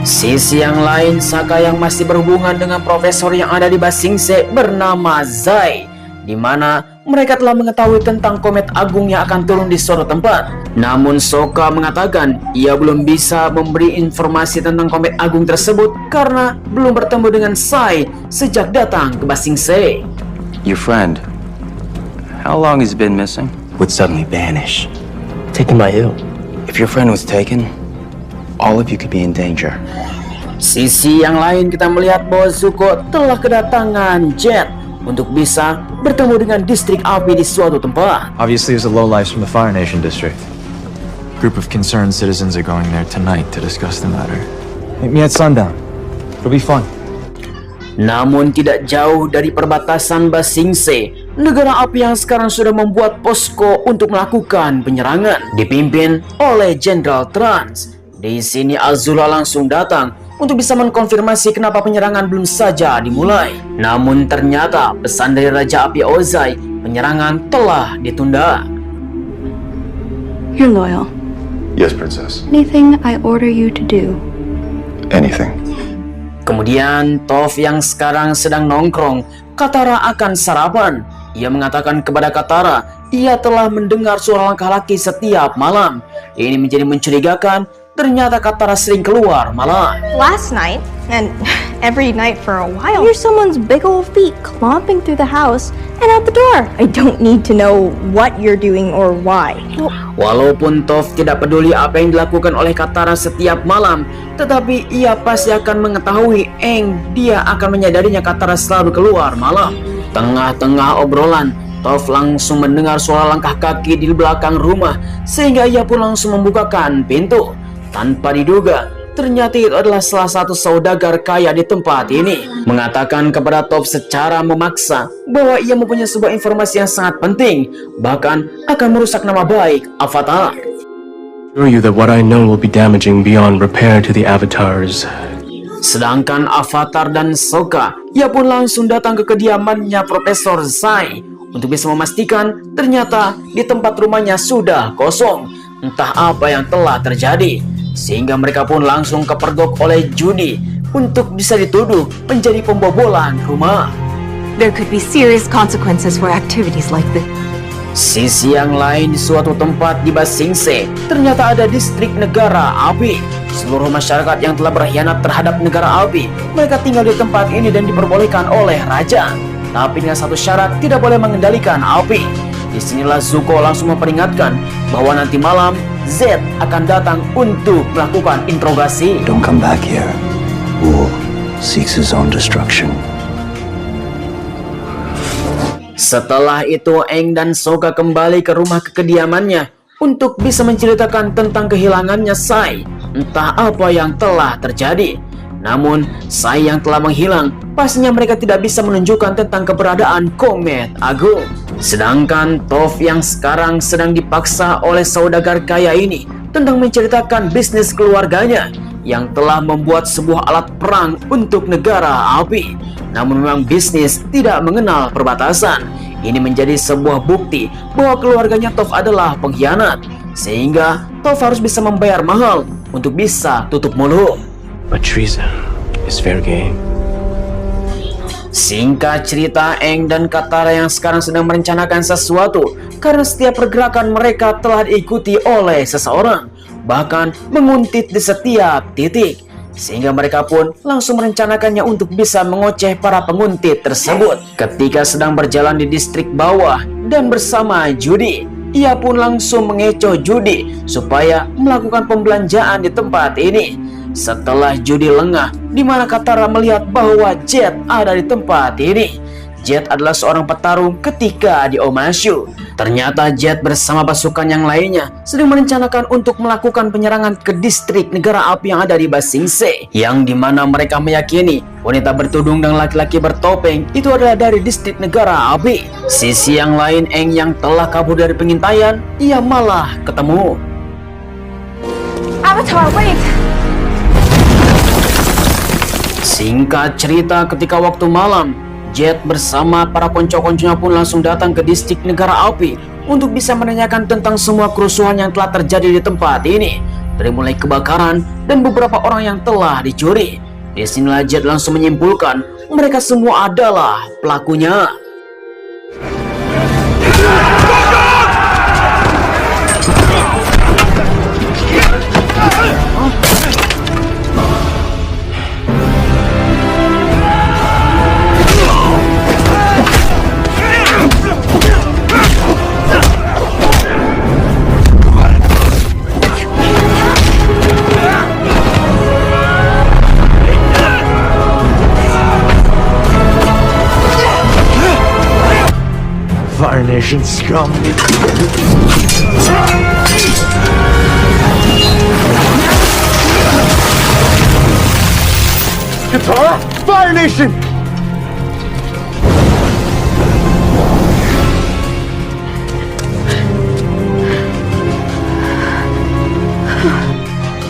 Sisi yang lain, Sokka yang masih berhubungan dengan profesor yang ada di Ba Sing Se bernama Zai, di mana mereka telah mengetahui tentang komet agung yang akan turun di suatu tempat. Namun Sokka mengatakan ia belum bisa memberi informasi tentang komet agung tersebut karena belum bertemu dengan Sai sejak datang ke Ba Sing Se. Your friend, how long has he been missing? Would suddenly vanish. Taken by who? If your friend was taken, all of you could be in danger. Sisi yang lain kita melihat bahwa Zuko telah kedatangan Jet untuk bisa bertemu dengan distrik api di suatu tempat. Obviously, there's a lowlifes from the Fire Nation district. Group of concerned citizens are going there tonight to discuss the matter. Meet me at sundown. It'll be fun. Namun tidak jauh dari perbatasan Ba Sing Se, negara api yang sekarang sudah membuat posko untuk melakukan penyerangan, dipimpin oleh Jenderal Trans. Di sini Azula langsung datang untuk bisa mengkonfirmasi kenapa penyerangan belum saja dimulai. Namun ternyata pesan dari Raja Api Ozai, penyerangan telah ditunda. You're loyal. Yes, Princess. Anything I order you to do. Anything. Kemudian Toph yang sekarang sedang nongkrong, Katara akan sarapan. Ia mengatakan kepada Katara, ia telah mendengar suara langkah laki setiap malam. Ini menjadi mencurigakan. Ternyata Katara sering keluar malam. Last night, and every night for a while, I hear someone's big old feet clomping through the house and out the door. I don't need to know what you're doing or why. Walaupun Toph tidak peduli apa yang dilakukan oleh Katara setiap malam, tetapi ia pasti akan mengetahui dia akan menyadarinya Katara selalu keluar malam. Tengah-tengah obrolan, Toph langsung mendengar suara langkah kaki di belakang rumah, sehingga ia pun langsung membukakan pintu. Tanpa diduga, ternyata itu adalah salah satu saudagar kaya di tempat ini. Mengatakan kepada Toph secara memaksa bahwa ia mempunyai sebuah informasi yang sangat penting, bahkan akan merusak nama baik Avatar. Assure you that what I know will be damaging beyond repair to the Avatars. Sedangkan Avatar dan Sokka, ia pun langsung datang ke kediamannya Profesor Sai untuk bisa memastikan ternyata di tempat rumahnya sudah kosong. Entah apa yang telah terjadi, sehingga mereka pun langsung kepergok oleh Judy untuk bisa dituduh menjadi pembobolan rumah. There could be serious consequences for activities like this. Sisi yang lain, di suatu tempat di Ba Sing Se, ternyata ada distrik negara api. Seluruh masyarakat yang telah berkhianat terhadap negara api, mereka tinggal di tempat ini dan diperbolehkan oleh raja. Tapi dengan satu syarat, tidak boleh mengendalikan api. Disinilah Zuko langsung memperingatkan bahwa nanti malam Z akan datang untuk melakukan interogasi. Don't come back here. War seeks his own destruction. Setelah itu, Aang dan Sokka kembali ke rumah kediamannya untuk bisa menceritakan tentang kehilangannya Sai. Entah apa yang telah terjadi. Namun, Sai yang telah menghilang, pastinya mereka tidak bisa menunjukkan tentang keberadaan komet agung. Sedangkan Toph yang sekarang sedang dipaksa oleh saudagar kaya ini tentang menceritakan bisnis keluarganya yang telah membuat sebuah alat perang untuk negara api. Namun memang bisnis tidak mengenal perbatasan. Ini menjadi sebuah bukti bahwa keluarganya Toph adalah pengkhianat, sehingga Toph harus bisa membayar mahal untuk bisa tutup mulut. But treason is fair game. Singkat cerita, Aang dan Katara yang sekarang sedang merencanakan sesuatu karena setiap pergerakan mereka telah diikuti oleh seseorang, bahkan menguntit di setiap titik, sehingga mereka pun langsung merencanakannya untuk bisa mengoceh para penguntit tersebut. Ketika sedang berjalan di distrik bawah dan bersama Judy, ia pun langsung mengecoh Judy supaya melakukan pembelanjaan di tempat ini. Setelah Judy lengah, di mana Katara melihat bahwa Jet ada di tempat ini. Jet adalah seorang petarung ketika di Omashu. Ternyata Jet bersama pasukan yang lainnya sedang merencanakan untuk melakukan penyerangan ke distrik negara api yang ada di Ba Sing Se, yang dimana mereka meyakini wanita bertudung dan laki-laki bertopeng itu adalah dari distrik negara api. Sisi yang lain, Aang yang telah kabur dari pengintaian, ia malah ketemu. Avatar, wait! Singkat cerita, ketika waktu malam, Jet bersama para konco-konconya pun langsung datang ke distrik negara api untuk bisa menanyakan tentang semua kerusuhan yang telah terjadi di tempat ini, dari mulai kebakaran dan beberapa orang yang telah dicuri. Disinilah Jet langsung menyimpulkan mereka semua adalah pelakunya. Fire Nation scum. Katara! Fire Nation!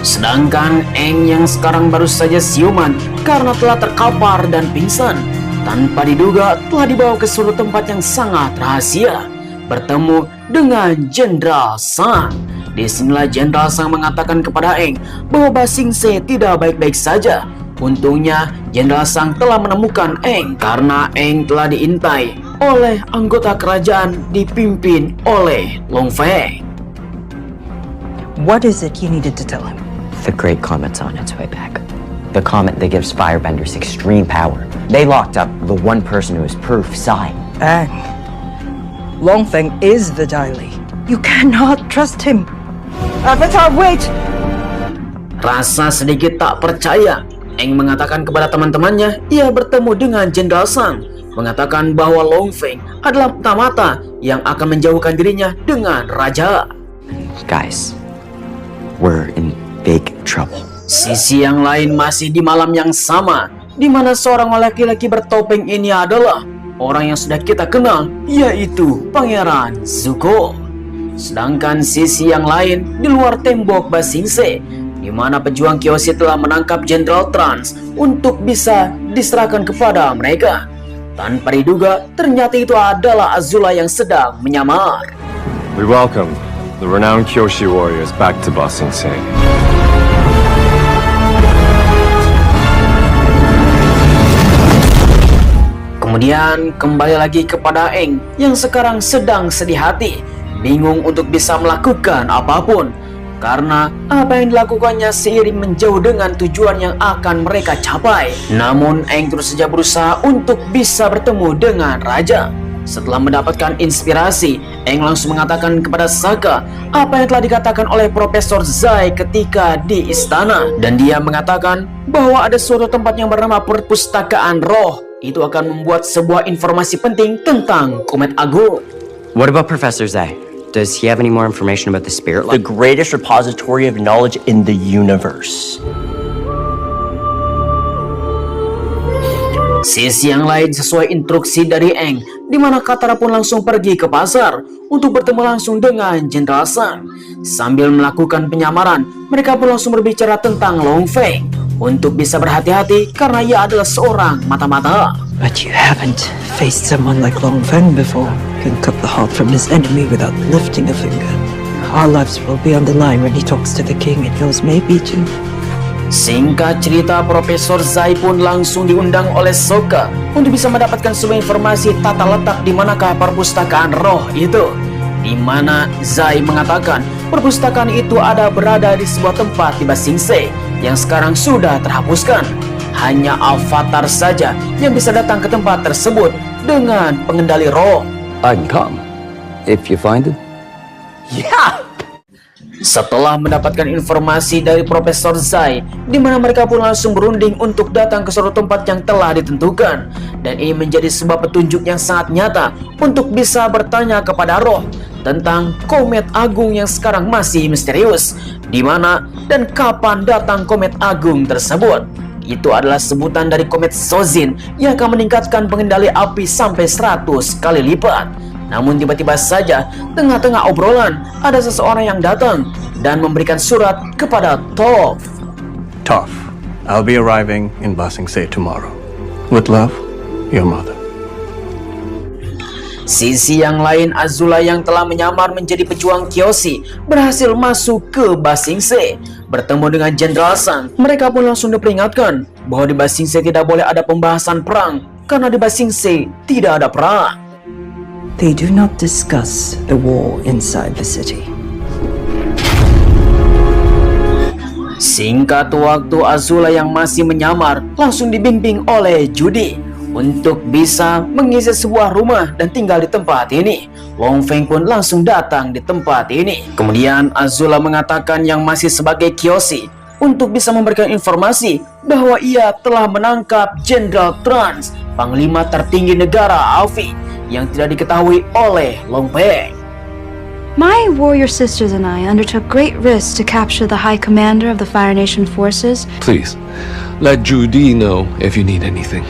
Sedangkan Aang yang sekarang baru saja siuman karena telah terkapar dan pingsan, tanpa diduga telah dibawa ke suatu tempat yang sangat rahasia, bertemu dengan Jenderal Sang. Disinilah Jenderal Sang mengatakan kepada Aang bahwa Ba Sing Se tidak baik-baik saja. Untungnya Jenderal Sang telah menemukan Aang karena Aang telah diintai oleh anggota kerajaan dipimpin oleh Long Feng. What is it you needed to tell him? The Great Comet's on its way back. The comet that gives firebenders extreme power. They locked up the one person who is proof, Sai. Aang, Long Feng is the Dai Li. You cannot trust him. Avatar, wait! Rasa sedikit tak percaya, Aang mengatakan kepada teman-temannya ia bertemu dengan Jenderal Sang, mengatakan bahwa Long Feng adalah mata-mata yang akan menjauhkan dirinya dengan raja. Guys, we're in big trouble. Sisi yang lain masih di malam yang sama, di mana seorang laki-laki bertopeng ini adalah orang yang sudah kita kenal, yaitu Pangeran Zuko. Sedangkan sisi yang lain di luar tembok Ba Sing Se, di mana pejuang Kyoshi telah menangkap Jenderal Trunks untuk bisa diserahkan kepada mereka. Tanpa diduga, ternyata itu adalah Azula yang sedang menyamar. We welcome the renowned Kyoshi warriors back to Ba Sing Se. Kemudian kembali lagi kepada Aang yang sekarang sedang sedih hati, bingung untuk bisa melakukan apapun karena apa yang dilakukannya seiring menjauh dengan tujuan yang akan mereka capai. Namun Aang terus saja berusaha untuk bisa bertemu dengan raja. Setelah mendapatkan inspirasi, Aang langsung mengatakan kepada Sokka apa yang telah dikatakan oleh Profesor Zai ketika di istana, dan dia mengatakan bahwa ada suatu tempat yang bernama Perpustakaan Roh. Itu akan membuat sebuah informasi penting tentang Komet Agung. What about Professor Zai? Does he have any more information about the spirit The greatest repository of knowledge in the universe. Sisi yang lain sesuai instruksi dari Aang, di mana Katara pun langsung pergi ke pasar untuk bertemu langsung dengan Jenderal Sang. Sambil melakukan penyamaran, mereka pun langsung berbicara tentang Long Feng untuk bisa berhati-hati karena ia adalah seorang mata-mata. But you haven't faced someone like Long Feng before. Can cut the heart from his enemy without lifting a finger. Our lives will be on the line when he talks to the king, and yours maybe too. Singkat cerita, Profesor Zai pun langsung diundang oleh Sokka untuk bisa mendapatkan sebuah informasi tata letak di manakah perpustakaan roh itu. Di mana Zai mengatakan perpustakaan itu berada di sebuah tempat di Ba Sing Se yang sekarang sudah terhapuskan. Hanya avatar saja yang bisa datang ke tempat tersebut dengan pengendali roh. I can come if you find it. Ya. Setelah mendapatkan informasi dari Profesor Zai, di mana mereka pun langsung berunding untuk datang ke suatu tempat yang telah ditentukan, dan ini menjadi sebuah petunjuk yang sangat nyata untuk bisa bertanya kepada roh tentang Komet Agung yang sekarang masih misterius, di mana dan kapan datang Komet Agung tersebut. Itu adalah sebutan dari Komet Sojin yang akan meningkatkan pengendali api sampai 100 kali lipat. Namun tiba-tiba saja, tengah-tengah obrolan, ada seseorang yang datang dan memberikan surat kepada Toph. Toph, I'll be arriving in Ba Sing Se tomorrow. With love, your mother. Sisi yang lain, Azula yang telah menyamar menjadi pejuang Kyoshi berhasil masuk ke Ba Sing Se. Bertemu dengan Jenderal Sang, mereka pun langsung diperingatkan bahwa di Ba Sing Se tidak boleh ada pembahasan perang, karena di Ba Sing Se tidak ada perang. They do not discuss the war inside the city. Singkat waktu, Azula yang masih menyamar langsung dibimbing oleh Judy untuk bisa mengisi sebuah rumah dan tinggal di tempat ini. Long Feng pun langsung datang di tempat ini. Kemudian Azula mengatakan yang masih sebagai Kyoshi untuk bisa memberikan informasi bahwa ia telah menangkap Jenderal Trans, panglima tertinggi negara Alfi, yang tidak diketahui oleh Long Feng. My warrior sisters and I undertook great risks to capture the High Commander of the Fire Nation forces. Please, let Judy know if you need anything.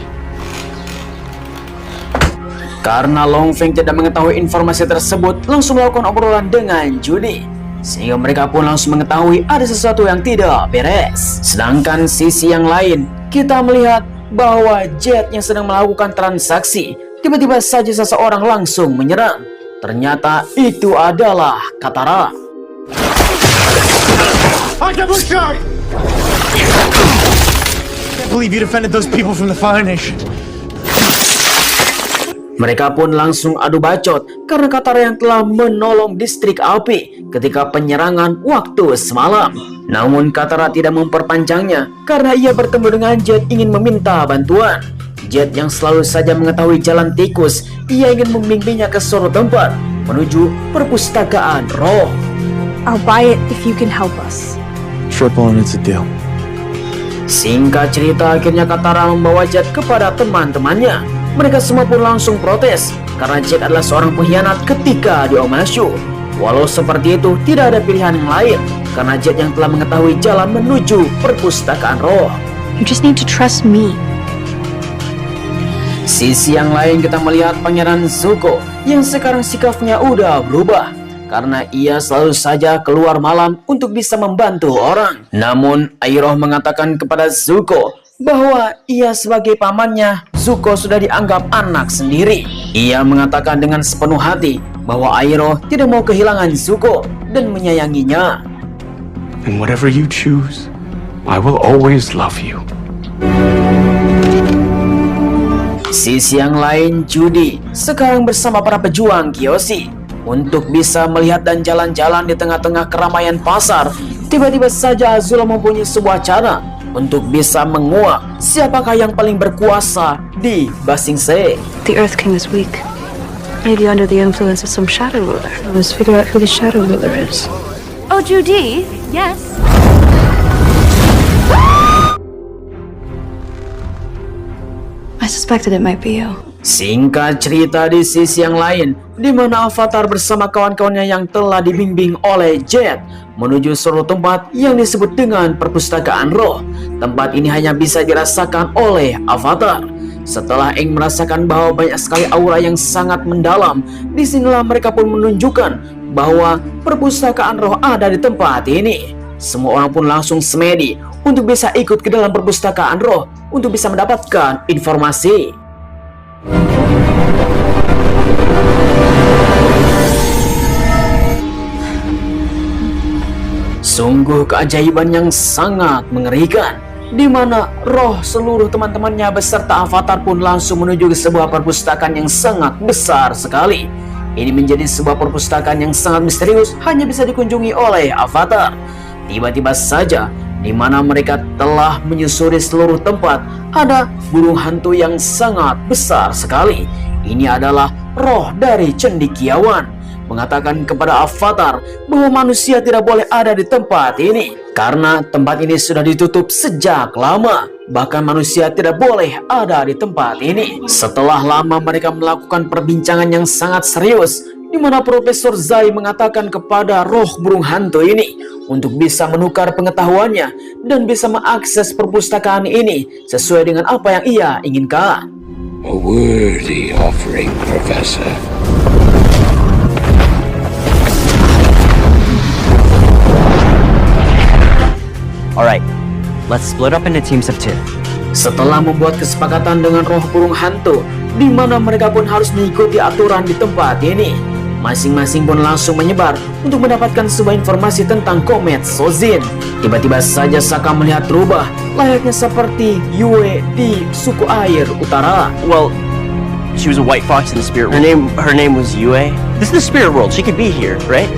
Karena Long Feng tidak mengetahui informasi tersebut, langsung melakukan obrolan dengan Judy, sehingga mereka pun langsung mengetahui ada sesuatu yang tidak beres. Sedangkan sisi yang lain, kita melihat bahwa Jet yang sedang melakukan transaksi, tiba-tiba saja seseorang langsung menyerang. Ternyata itu adalah Katara. I double shot! Can't believe you defended those people from the Fire Nation. Mereka pun langsung adu bacot karena Katara yang telah menolong distrik Alpi ketika penyerangan waktu semalam. Namun Katara tidak memperpanjangnya karena ia bertemu dengan Jet ingin meminta bantuan. Jet yang selalu saja mengetahui jalan tikus, ia ingin membimbingnya ke suatu tempat menuju perpustakaan roh. I'll buy it if you can help us. Triple and it's a deal. Singkat cerita, akhirnya Katara membawa Jet kepada teman-temannya. Mereka semua pun langsung protes karena Jet adalah seorang pengkhianat ketika di Omashu. Walau seperti itu, tidak ada pilihan yang lain karena Jet yang telah mengetahui jalan menuju perpustakaan roh. You just need to trust me. Sisi yang lain kita melihat Pangeran Zuko yang sekarang sikapnya udah berubah karena ia selalu saja keluar malam untuk bisa membantu orang. Namun Iroh mengatakan kepada Zuko bahwa ia sebagai pamannya, Zuko sudah dianggap anak sendiri. Ia mengatakan dengan sepenuh hati bahwa Iroh tidak mau kehilangan Zuko dan menyayanginya. And whatever you choose, I will always love you. Sisi yang lain, Judy sekarang bersama para pejuang Kyoshi untuk bisa melihat dan jalan-jalan di tengah-tengah keramaian pasar. Tiba-tiba saja Azula mempunyai sebuah cara untuk bisa menguak siapakah yang paling berkuasa di Ba Sing Se. The Earth King is weak. Maybe under the influence of some shadow ruler. Let's figure out who the shadow ruler is. Oh, Judy? Yes? I suspected it might be you. Singkat cerita, di sisi yang lain, di mana Avatar bersama kawan-kawannya yang telah dibimbing oleh Jet menuju suatu tempat yang disebut dengan perpustakaan roh. Tempat ini hanya bisa dirasakan oleh Avatar. Setelah Aang merasakan bahwa banyak sekali aura yang sangat mendalam, disinilah mereka pun menunjukkan bahwa perpustakaan roh ada di tempat ini. Semua orang pun langsung semedi untuk bisa ikut ke dalam perpustakaan roh untuk bisa mendapatkan informasi. Sungguh keajaiban yang sangat mengerikan, di mana roh seluruh teman-temannya beserta Avatar pun langsung menuju ke sebuah perpustakaan yang sangat besar sekali. Ini menjadi sebuah perpustakaan yang sangat misterius, hanya bisa dikunjungi oleh Avatar. Tiba-tiba saja, di mana mereka telah menyusuri seluruh tempat, ada burung hantu yang sangat besar sekali. Ini adalah roh dari cendekiawan, mengatakan kepada Avatar bahwa manusia tidak boleh ada di tempat ini karena tempat ini sudah ditutup sejak lama. Bahkan manusia tidak boleh ada di tempat ini. Setelah lama mereka melakukan perbincangan yang sangat serius, di mana Profesor Zai mengatakan kepada roh burung hantu ini untuk bisa menukar pengetahuannya dan bisa mengakses perpustakaan ini sesuai dengan apa yang ia inginkan. A worthy offering, Professor. Alright, let's split up into teams of 2. Setelah membuat kesepakatan dengan roh burung hantu, di mana mereka pun harus mengikuti aturan di tempat ini, masing-masing pun langsung menyebar untuk mendapatkan sebuah informasi tentang komet Sozin. Tiba-tiba saja Sokka melihat rubah layaknya seperti Yue di suku air utara. Well, She was a white fox in the spirit world. Her name was Yue. This is the spirit world. She could be here, right?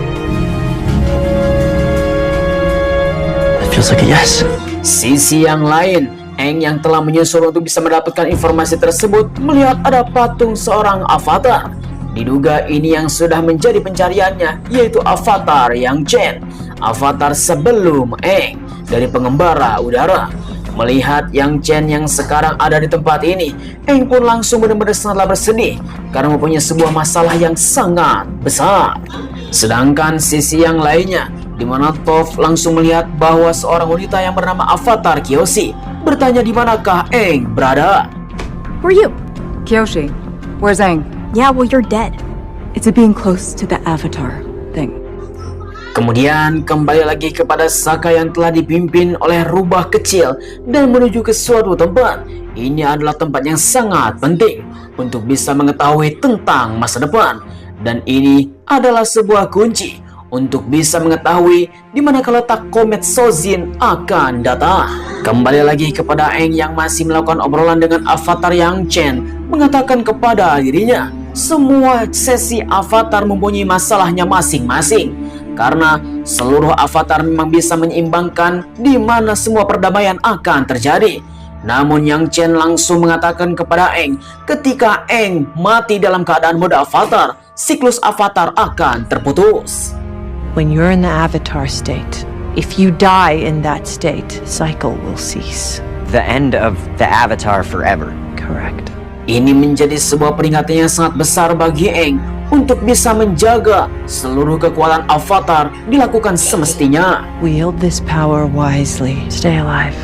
That feels like a yes. Sisi yang lain, Aang yang telah menyusul untuk bisa mendapatkan informasi tersebut melihat ada patung seorang avatar. Diduga ini yang sudah menjadi pencariannya, yaitu avatar Yang Chen, avatar sebelum Aang dari pengembara udara. Melihat Yang Chen yang sekarang ada di tempat ini, Aang pun langsung benar-benar sangatlah bersedih karena mempunyai sebuah masalah yang sangat besar. Sedangkan sisi yang lainnya, di mana Toph langsung melihat bahwa seorang wanita yang bernama Avatar Kyoshi bertanya di manakah Aang berada. Who are you? Kyoshi, where's Aang? Yeah, well, you're dead. It's a being close to the Avatar thing. Kemudian kembali lagi kepada Sokka yang telah dipimpin oleh rubah kecil dan menuju ke suatu tempat. Ini adalah tempat yang sangat penting untuk bisa mengetahui tentang masa depan. Dan ini adalah sebuah kunci untuk bisa mengetahui di mana letak komet Sojin akan datang. Kembali lagi kepada Aang yang masih melakukan obrolan dengan avatar Yang Chen, mengatakan kepada dirinya, semua sesi avatar mempunyai masalahnya masing-masing. Karena seluruh avatar memang bisa menyeimbangkan di mana semua perdamaian akan terjadi. Namun Yang Chen langsung mengatakan kepada Aang, ketika Aang mati dalam keadaan mode avatar, siklus avatar akan terputus. When you're in the Avatar state, if you die in that state, cycle will cease. The end of the Avatar forever. Correct. Ini menjadi sebuah peringatan yang sangat besar bagi Aang untuk bisa menjaga seluruh kekuatan avatar dilakukan semestinya. Wield this power wisely. Stay alive.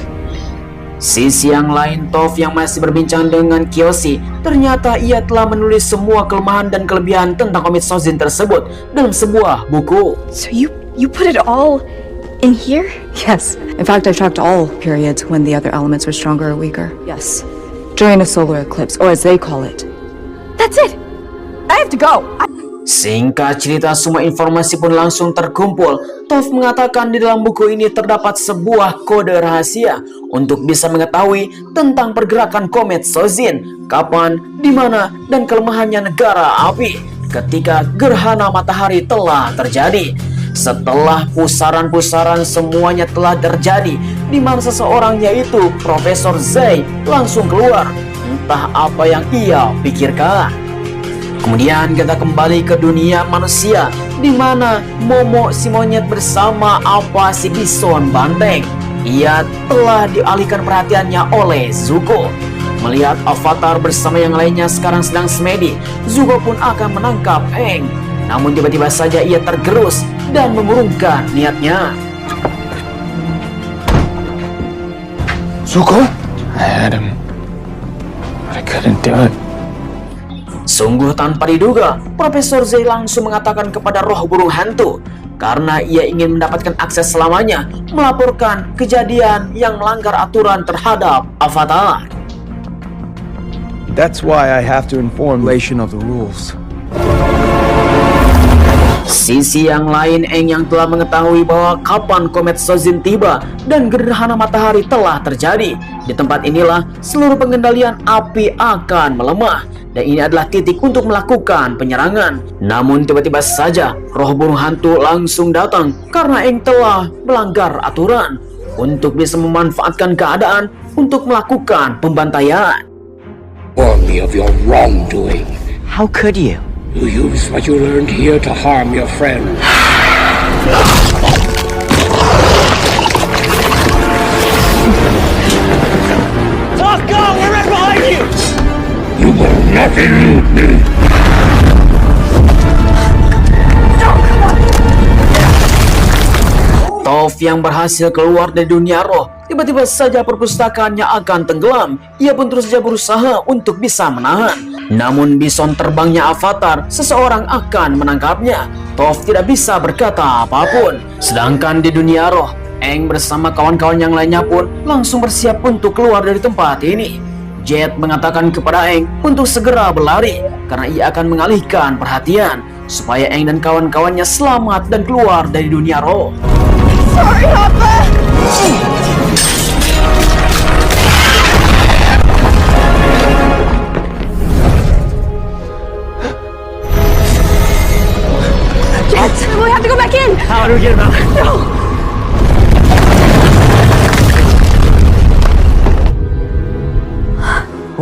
Sisi yang lain, Toph yang masih berbincang dengan Kyoshi, ternyata ia telah menulis semua kelemahan dan kelebihan tentang komet Sojin tersebut dalam sebuah buku. So you put it all in here? Yes. In fact, I tracked all periods when the other elements were stronger or weaker. Yes. During a solar eclipse, or as they call it. That's it. I have to go. Singkat cerita, semua informasi pun langsung terkumpul. Toph mengatakan di dalam buku ini terdapat sebuah kode rahasia untuk bisa mengetahui tentang pergerakan komet Sojin, kapan, di mana, dan kelemahannya negara api ketika gerhana matahari telah terjadi. Setelah pusaran-pusaran semuanya telah terjadi, di mana seseorang yaitu Profesor Zay langsung keluar. Entah apa yang ia pikirkan. Kemudian kita kembali ke dunia manusia, di mana Momo si monyet bersama Appa si bison banteng. Ia telah dialihkan perhatiannya oleh Zuko. Melihat avatar bersama yang lainnya sekarang sedang semedi, Zuko pun akan menangkap Aang. Namun tiba-tiba saja ia tergerus dan mengurungkan niatnya. Zuko? I had him, but I couldn't do it. Sungguh tanpa diduga, Profesor Zay langsung mengatakan kepada roh burung hantu karena ia ingin mendapatkan akses selamanya melaporkan kejadian yang melanggar aturan terhadap avatar. That's why I have to inform relation of the rules. Sisi yang lain, Aang yang telah mengetahui bahwa kapan komet Sojin tiba dan gerhana matahari telah terjadi. Di tempat inilah seluruh pengendalian api akan melemah. Dan ini adalah titik untuk melakukan penyerangan. Namun tiba-tiba saja roh burung hantu langsung datang karena Aang telah melanggar aturan untuk bisa memanfaatkan keadaan untuk melakukan pembantaian. Warn me of your wrongdoing. How could you? You use what you learned here to harm your friend. Sokka, we're right behind you! You will not elude me. Toph yang berhasil keluar dari dunia roh, tiba-tiba saja perpustakaannya akan tenggelam. Ia pun terus saja berusaha untuk bisa menahan. Namun bison terbangnya avatar, seseorang akan menangkapnya. Toph tidak bisa berkata apapun. Sedangkan di dunia roh, Aang bersama kawan-kawan yang lainnya pun langsung bersiap untuk keluar dari tempat ini. Jet mengatakan kepada Aang untuk segera berlari karena ia akan mengalihkan perhatian supaya Aang dan kawan-kawannya selamat dan keluar dari dunia roh. Sorry, Appa!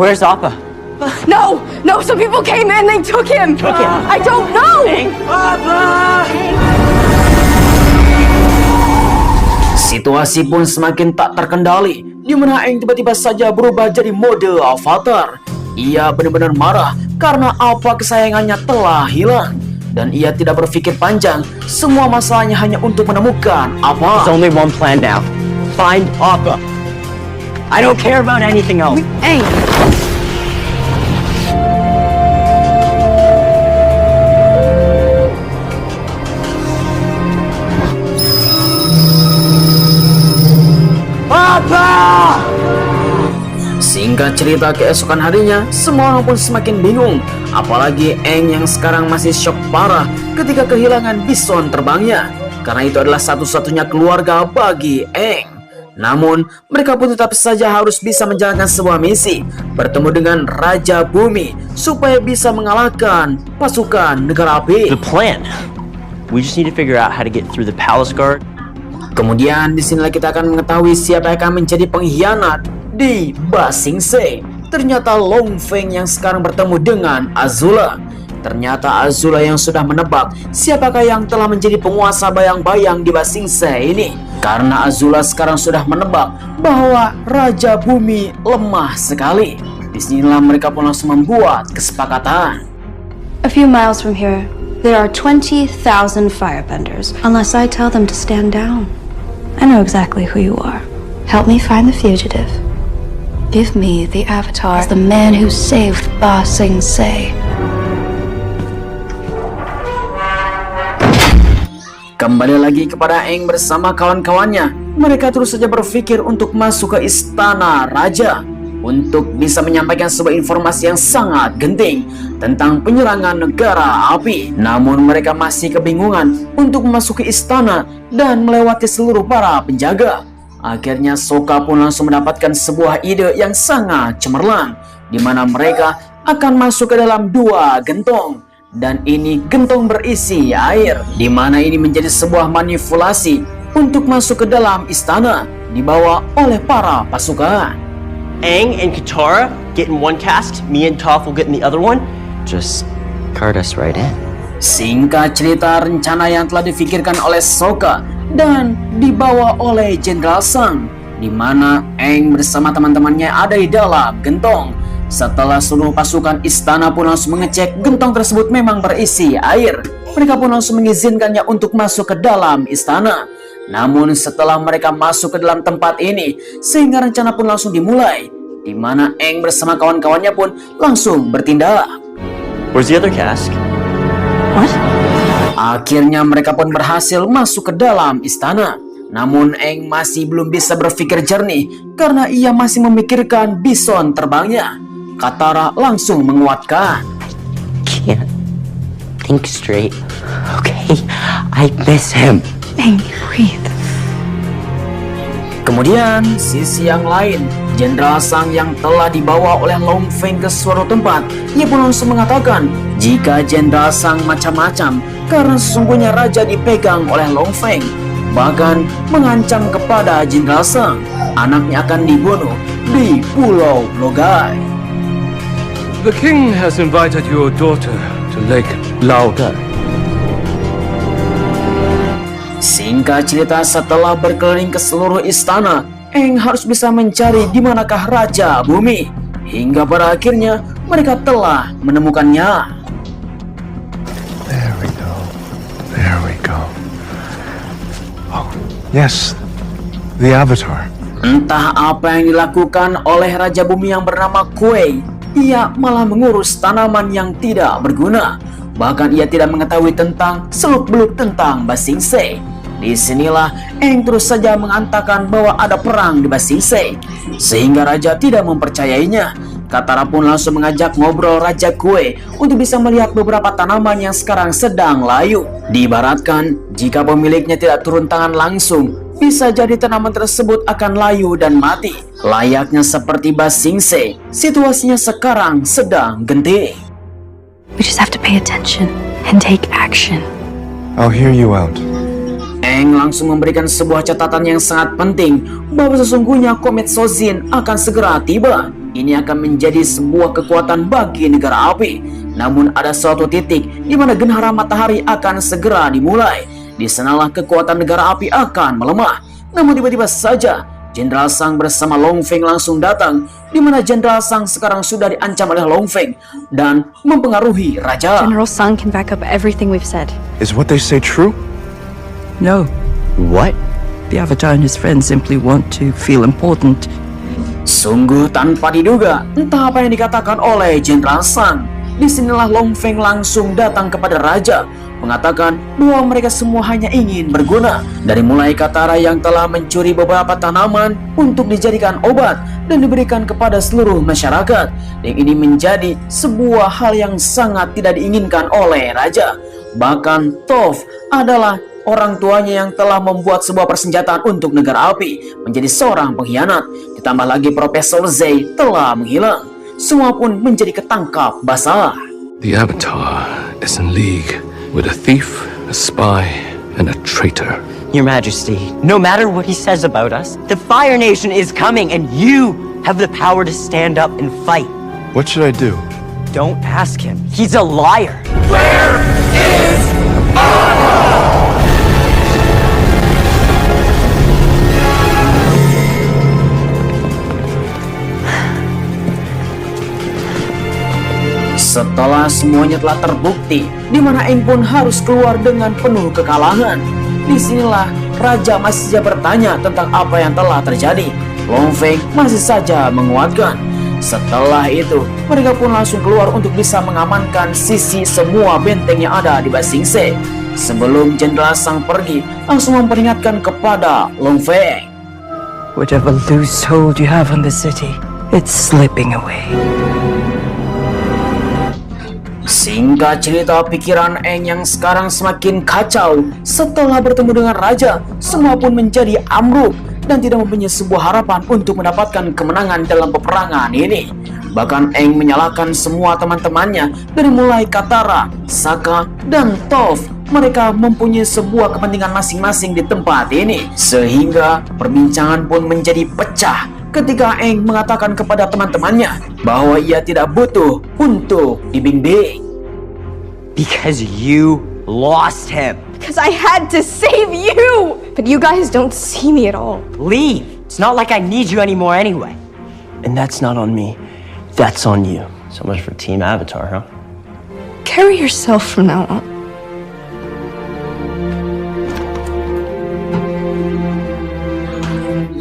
Where's Appa? No! No, some people came in, they took him! I don't know! Situasi pun semakin tak terkendali, di mana Aang tiba-tiba saja berubah jadi mode avatar. Ia benar-benar marah karena Appa kesayangannya telah hilang. Dan ia tidak berpikir panjang, semua masalahnya hanya untuk menemukan Appa. There's only one plan now. Find Appa. I don't care about anything else. Aang! Singkat cerita, keesokan harinya, semua orang pun semakin bingung. Apalagi Aang yang sekarang masih shock parah ketika kehilangan bison terbangnya. Karena itu adalah satu-satunya keluarga bagi Aang. Namun, mereka pun tetap saja harus bisa menjalankan sebuah misi, bertemu dengan Raja Bumi, supaya bisa mengalahkan pasukan negara api. The plan. We just need to figure out how to get through the palace guard. Kemudian disinilah kita akan mengetahui siapa yang akan menjadi pengkhianat di Ba Sing Se. Ternyata Long Feng yang sekarang bertemu dengan Azula. Ternyata Azula yang sudah menebak siapakah yang telah menjadi penguasa bayang-bayang di Ba Sing Se ini. Karena Azula sekarang sudah menebak bahwa Raja Bumi lemah sekali. Disinilah mereka pun langsung membuat kesepakatan. A few miles from here, there are 20,000 firebenders, unless I tell them to stand down. I know exactly who you are. Help me find the fugitive. Give me the avatar as the man who saved Ba Sing Se. Kembali lagi kepada Aang bersama kawan-kawannya. Mereka terus saja berpikir untuk masuk ke istana raja untuk bisa menyampaikan sebuah informasi yang sangat genting tentang penyerangan negara api. Namun mereka masih kebingungan untuk memasuki istana dan melewati seluruh para penjaga. Akhirnya Sokka pun langsung mendapatkan sebuah ide yang sangat cemerlang, di mana mereka akan masuk ke dalam 2 gentong. Dan ini gentong berisi air, di mana ini menjadi sebuah manipulasi untuk masuk ke dalam istana dibawa oleh para pasukan. Aang and Katara get in one cask, me and Toph will get in the other one. Just cart us right in. Singkat cerita, rencana yang telah difikirkan oleh Sokka dan dibawa oleh Jenderal Sang, di mana Aang bersama teman-temannya ada di dalam gentong. Setelah seluruh pasukan istana pun langsung mengecek gentong tersebut memang berisi air, mereka pun langsung mengizinkannya untuk masuk ke dalam istana. Namun setelah mereka masuk ke dalam tempat ini, sehingga rencana pun langsung dimulai, di mana Aang bersama kawan-kawannya pun langsung bertindak. Where's the other cask? What? Akhirnya mereka pun berhasil masuk ke dalam istana. Namun Aang masih belum bisa berpikir jernih karena ia masih memikirkan bison terbangnya. Katara langsung menguatkan. Can't think straight. Okay, I miss him. Aang, breathe. Kemudian sisi yang lain, Jenderal Sang yang telah dibawa oleh Long Feng ke suatu tempat, ia pun langsung mengatakan jika Jenderal Sang macam-macam karena sesungguhnya raja dipegang oleh Long Feng. Bahkan mengancam kepada Jenderal Sang, anaknya akan dibunuh di Pulau Logai. The king has invited your daughter to Lake Laogai. Singkat cerita, setelah berkeliling ke seluruh istana, Aang harus bisa mencari di manakah Raja Bumi. Hingga pada akhirnya mereka telah menemukannya. There we go. There we go. Oh, yes. The Avatar. Entah apa yang dilakukan oleh Raja Bumi yang bernama Kuei. Ia malah mengurus tanaman yang tidak berguna. Bahkan ia tidak mengetahui tentang seluk-beluk tentang Ba Sing Se. Disinilah Aang terus saja mengatakan bahwa ada perang di Ba Sing Se, sehingga raja tidak mempercayainya. Katara pun langsung mengajak ngobrol Raja Kuei untuk bisa melihat beberapa tanaman yang sekarang sedang layu. Diibaratkan jika pemiliknya tidak turun tangan langsung, bisa jadi tanaman tersebut akan layu dan mati. Layaknya seperti Ba Sing Se, situasinya sekarang sedang genting. We just have to pay attention and take action. I'll hear you out. Aang langsung memberikan sebuah catatan yang sangat penting bahwa sesungguhnya komet Sojin akan segera tiba. ini akan menjadi sebuah kekuatan bagi negara api. Namun ada suatu titik di mana genhara matahari akan segera dimulai. Di sanalah kekuatan negara api akan melemah. Namun tiba-tiba saja Jenderal Sang bersama Long Feng langsung datang, di mana Jenderal Sang sekarang sudah diancam oleh Long Feng dan mempengaruhi raja. General Sang can back up everything we've said. Is what they say true? No. What? The Avatar and his friends simply want to feel important. Sungguh tanpa diduga, entah apa yang dikatakan oleh Jenderal Sang. Disinilah Long Feng langsung datang kepada raja, mengatakan bahwa mereka semua hanya ingin berguna. Dari mulai Katara yang telah mencuri beberapa tanaman untuk dijadikan obat dan diberikan kepada seluruh masyarakat, yang ini menjadi sebuah hal yang sangat tidak diinginkan oleh raja. Bahkan Toph adalah orang tuanya yang telah membuat sebuah persenjataan untuk negara api menjadi seorang pengkhianat. Ditambah lagi Profesor Zei telah menghilang. Semua pun menjadi ketangkap basah. The Avatar is in league with a thief, a spy, and a traitor. Your Majesty, no matter what he says about us, the Fire Nation is coming and you have the power to stand up and fight. What should I do? Don't ask him. He's a liar. Where is honor? Setelah semuanya telah terbukti, di mana Aang pun harus keluar dengan penuh kekalahan. Disinilah raja masih saja bertanya tentang apa yang telah terjadi. Long Feng masih saja menguatkan. Setelah itu, mereka pun langsung keluar untuk bisa mengamankan sisi semua benteng yang ada di Ba Sing Se. Sebelum Jenderal Sang pergi, langsung memperingatkan kepada Long Feng. Whatever loose hold you have on the city, it's slipping away. Singkat cerita, pikiran Aang yang sekarang semakin kacau setelah bertemu dengan raja, semua pun menjadi ambruk dan tidak mempunyai sebuah harapan untuk mendapatkan kemenangan dalam peperangan ini. Bahkan Aang menyalahkan semua teman-temannya dari mulai Katara, Sokka, dan Toph. Mereka mempunyai sebuah kepentingan masing-masing di tempat ini, sehingga perbincangan pun menjadi pecah ketika Aang mengatakan kepada teman-temannya bahwa ia tidak butuh untuk dibimbing. Because you lost him. Because I had to save you! But you guys don't see me at all. Leave. It's not like I need you anymore anyway. And that's not on me. That's on you. So much for Team Avatar, huh? Carry yourself from now on.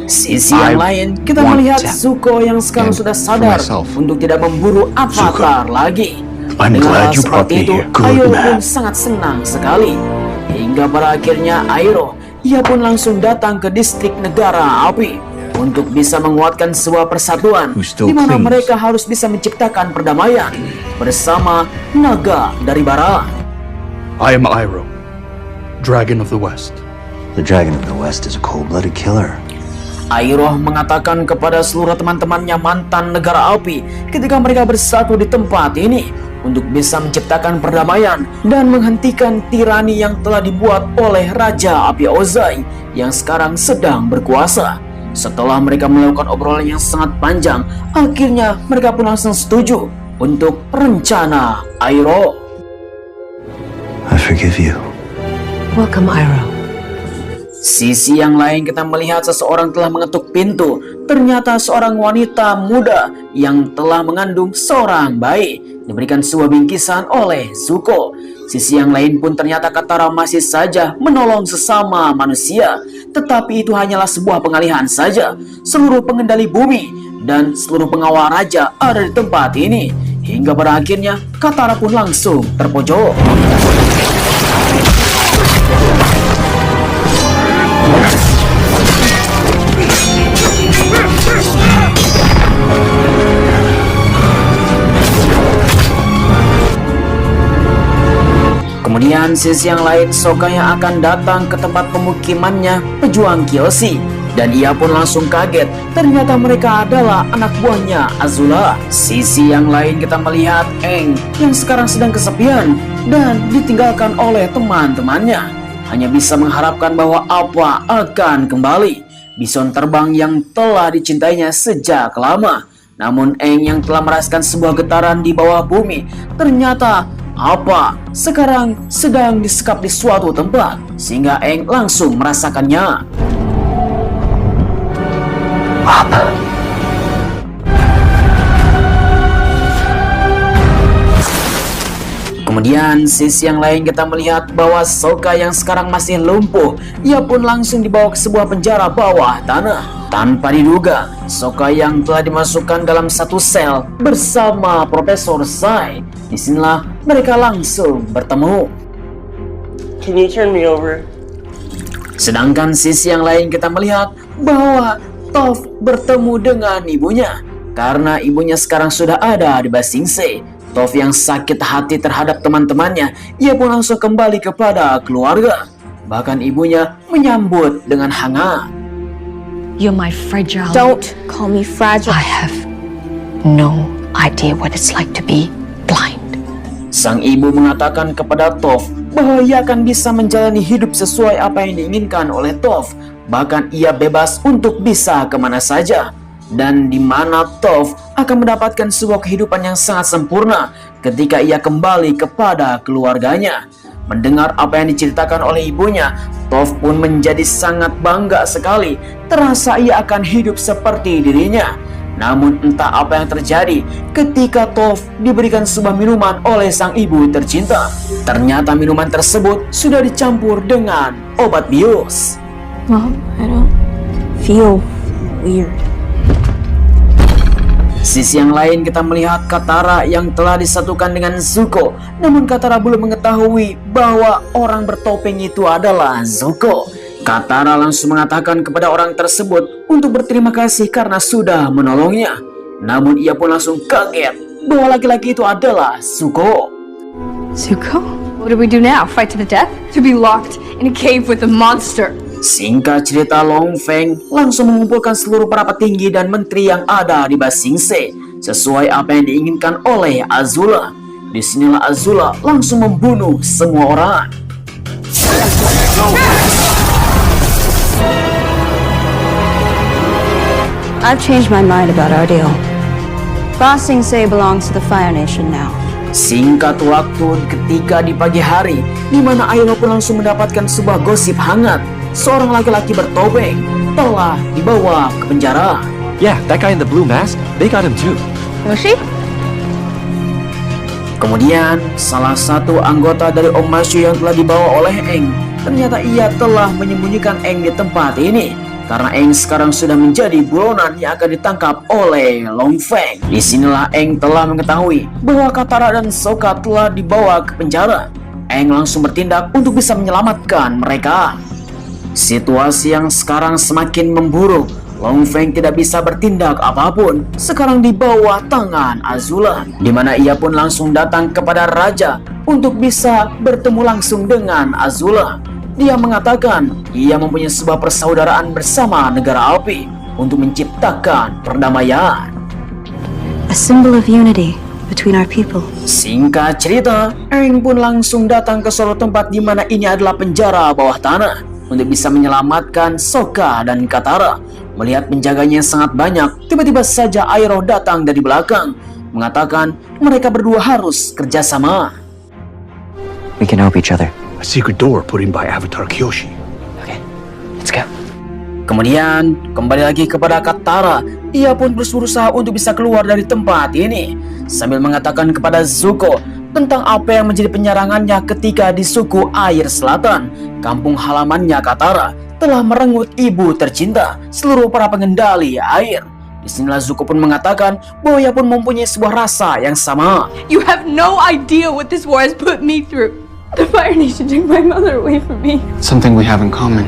Sisi yang lain, kita melihat Zuko yang sekarang sudah sadar untuk tidak memburu Avatar lagi. Dengan hal seperti itu, Airo pun sangat senang sekali. Hingga pada akhirnya Airo, ia pun langsung datang ke distrik negara api untuk bisa menguatkan sebuah persatuan di mana mereka harus bisa menciptakan perdamaian bersama naga dari barat. I am Iroh, Dragon of the West. The Dragon of the West is a cold-blooded killer. Iroh mengatakan kepada seluruh teman-temannya mantan negara api ketika mereka bersatu di tempat ini untuk bisa menciptakan perdamaian dan menghentikan tirani yang telah dibuat oleh Raja Api Ozai yang sekarang sedang berkuasa. Setelah mereka melakukan obrolan yang sangat panjang, akhirnya mereka pun langsung setuju untuk rencana Iroh. I forgive you. Welcome, Iroh. Sisi yang lain kita melihat seseorang telah mengetuk pintu. Ternyata seorang wanita muda yang telah mengandung seorang bayi diberikan sebuah bingkisan oleh Zuko. Sisi yang lain pun ternyata Katara masih saja menolong sesama manusia. Tetapi itu hanyalah sebuah pengalihan saja. Seluruh pengendali bumi dan seluruh pengawal raja ada di tempat ini. Hingga pada akhirnya Katara pun langsung terpojok. Kemudian sisi yang lain, Sokka yang akan datang ke tempat pemukimannya pejuang Kyoshi, dan ia pun langsung kaget. Ternyata mereka adalah anak buahnya Azula. Sisi yang lain kita melihat Aang yang sekarang sedang kesepian dan ditinggalkan oleh teman-temannya. Hanya bisa mengharapkan bahwa Appa akan kembali. Bison terbang yang telah dicintainya sejak lama. Namun Aang yang telah merasakan sebuah getaran di bawah bumi, ternyata sekarang sedang disekap di suatu tempat, sehingga Aang langsung merasakannya. Apa? Kemudian sisi yang lain kita melihat bahwa Sokka yang sekarang masih lumpuh, ia pun langsung dibawa ke sebuah penjara bawah tanah. Tanpa diduga, Sokka yang telah dimasukkan dalam satu sel bersama Profesor Sai. Disinilah mereka langsung bertemu. Can you turn me over? Sedangkan sisi yang lain kita melihat bahwa Toph bertemu dengan ibunya. Karena ibunya sekarang sudah ada di Ba Sing Se. Toph yang sakit hati terhadap teman-temannya, ia pun langsung kembali kepada keluarga. Bahkan ibunya menyambut dengan hangat. You're my fragile. Don't call me fragile. I have no idea what it's like to be blind. Sang ibu mengatakan kepada Toph bahwa ia akan bisa menjalani hidup sesuai apa yang diinginkan oleh Toph. Bahkan ia bebas untuk bisa kemana saja. Dan di mana Toph akan mendapatkan sebuah kehidupan yang sangat sempurna ketika ia kembali kepada keluarganya. Mendengar apa yang diceritakan oleh ibunya, Toph pun menjadi sangat bangga sekali. Terasa ia akan hidup seperti dirinya. Namun entah apa yang terjadi ketika Toph diberikan sebuah minuman oleh sang ibu tercinta. Ternyata minuman tersebut sudah dicampur dengan obat bius. Mom, I don't feel weird. Sisi yang lain kita melihat Katara yang telah disatukan dengan Zuko. Namun Katara belum mengetahui bahwa orang bertopeng itu adalah Zuko. Katara langsung mengatakan kepada orang tersebut untuk berterima kasih karena sudah menolongnya. Namun ia pun langsung kaget bahwa laki-laki itu adalah Zuko. Zuko? What do we do now? Fight to the death? To be locked in a cave with a monster? Singkat cerita, Long Feng langsung mengumpulkan seluruh para petinggi dan menteri yang ada di Ba Sing Se sesuai apa yang diinginkan oleh Azula. Disinilah Azula langsung membunuh semua orang. I've changed my mind about our deal. Ba Sing Se belongs to the Fire Nation now. Singkat waktu ketika di pagi hari, di mana Iroh pun langsung mendapatkan sebuah gosip hangat. Seorang laki-laki bertopeng telah dibawa ke penjara. Yeah, that guy in the blue mask, they got him too. Yoshi? Kemudian, salah satu anggota dari Om Mashu yang telah dibawa oleh Aang, ternyata ia telah menyembunyikan Aang di tempat ini. Karena Aang sekarang sudah menjadi buronan yang akan ditangkap oleh Long Feng. Disinilah Aang telah mengetahui bahwa Katara dan Sokka telah dibawa ke penjara. Aang langsung bertindak untuk bisa menyelamatkan mereka. Situasi yang sekarang semakin memburuk. Long Feng tidak bisa bertindak apapun. Sekarang di bawah tangan Azula, di mana ia pun langsung datang kepada raja untuk bisa bertemu langsung dengan Azula. Dia mengatakan ia mempunyai sebuah persaudaraan bersama negara api untuk menciptakan perdamaian. A symbol of unity between our people. Singkat cerita, Aang pun langsung datang ke suatu tempat di mana ini adalah penjara bawah tanah untuk bisa menyelamatkan Sokka dan Katara. Melihat penjaganya yang sangat banyak, tiba-tiba saja Iroh datang dari belakang, mengatakan mereka berdua harus kerjasama. We can help each other. A secret door put in by Avatar Kyoshi. Okay, let's go. Kemudian kembali lagi kepada Katara. Ia pun terus berusaha untuk bisa keluar dari tempat ini sambil mengatakan kepada Zuko tentang apa yang menjadi penyerangannya ketika di suku Air Selatan, kampung halamannya Katara, telah merenggut ibu tercinta seluruh para pengendali air. Disinilah Zuko pun mengatakan bahwa ia pun mempunyai sebuah rasa yang sama. You have no idea what this war has put me through. The Fire Nation took my mother away from me. Something we have in common.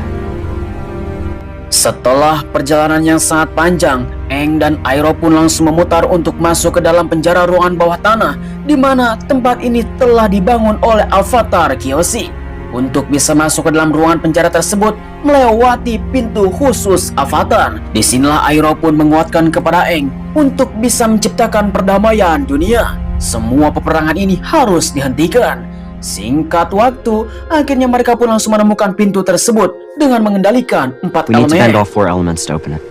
Setelah perjalanan yang sangat panjang, Aang dan Iroh pun langsung memutar untuk masuk ke dalam penjara ruangan bawah tanah, di mana tempat ini telah dibangun oleh Avatar Kyoshi. Untuk bisa masuk ke dalam ruangan penjara tersebut melewati pintu khusus Avatar. Disinilah Iroh pun menguatkan kepada Aang untuk bisa menciptakan perdamaian dunia. Semua peperangan ini harus dihentikan. Singkat waktu, akhirnya mereka pun langsung menemukan pintu tersebut dengan mengendalikan 4 We need to bend elemen. all 4 elements to open it.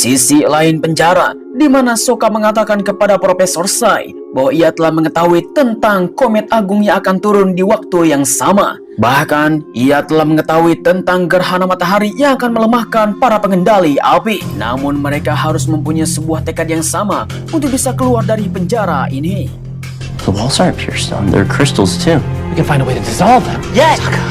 Sisi lain penjara, di mana Sokka mengatakan kepada Profesor Sai bahwa ia telah mengetahui tentang komet agung yang akan turun di waktu yang sama. Bahkan, ia telah mengetahui tentang gerhana matahari yang akan melemahkan para pengendali api. Namun mereka harus mempunyai sebuah tekad yang sama untuk bisa keluar dari penjara ini. The walls aren't pure stone, they're crystals too. We can find a way to dissolve them. Yes! Sokka,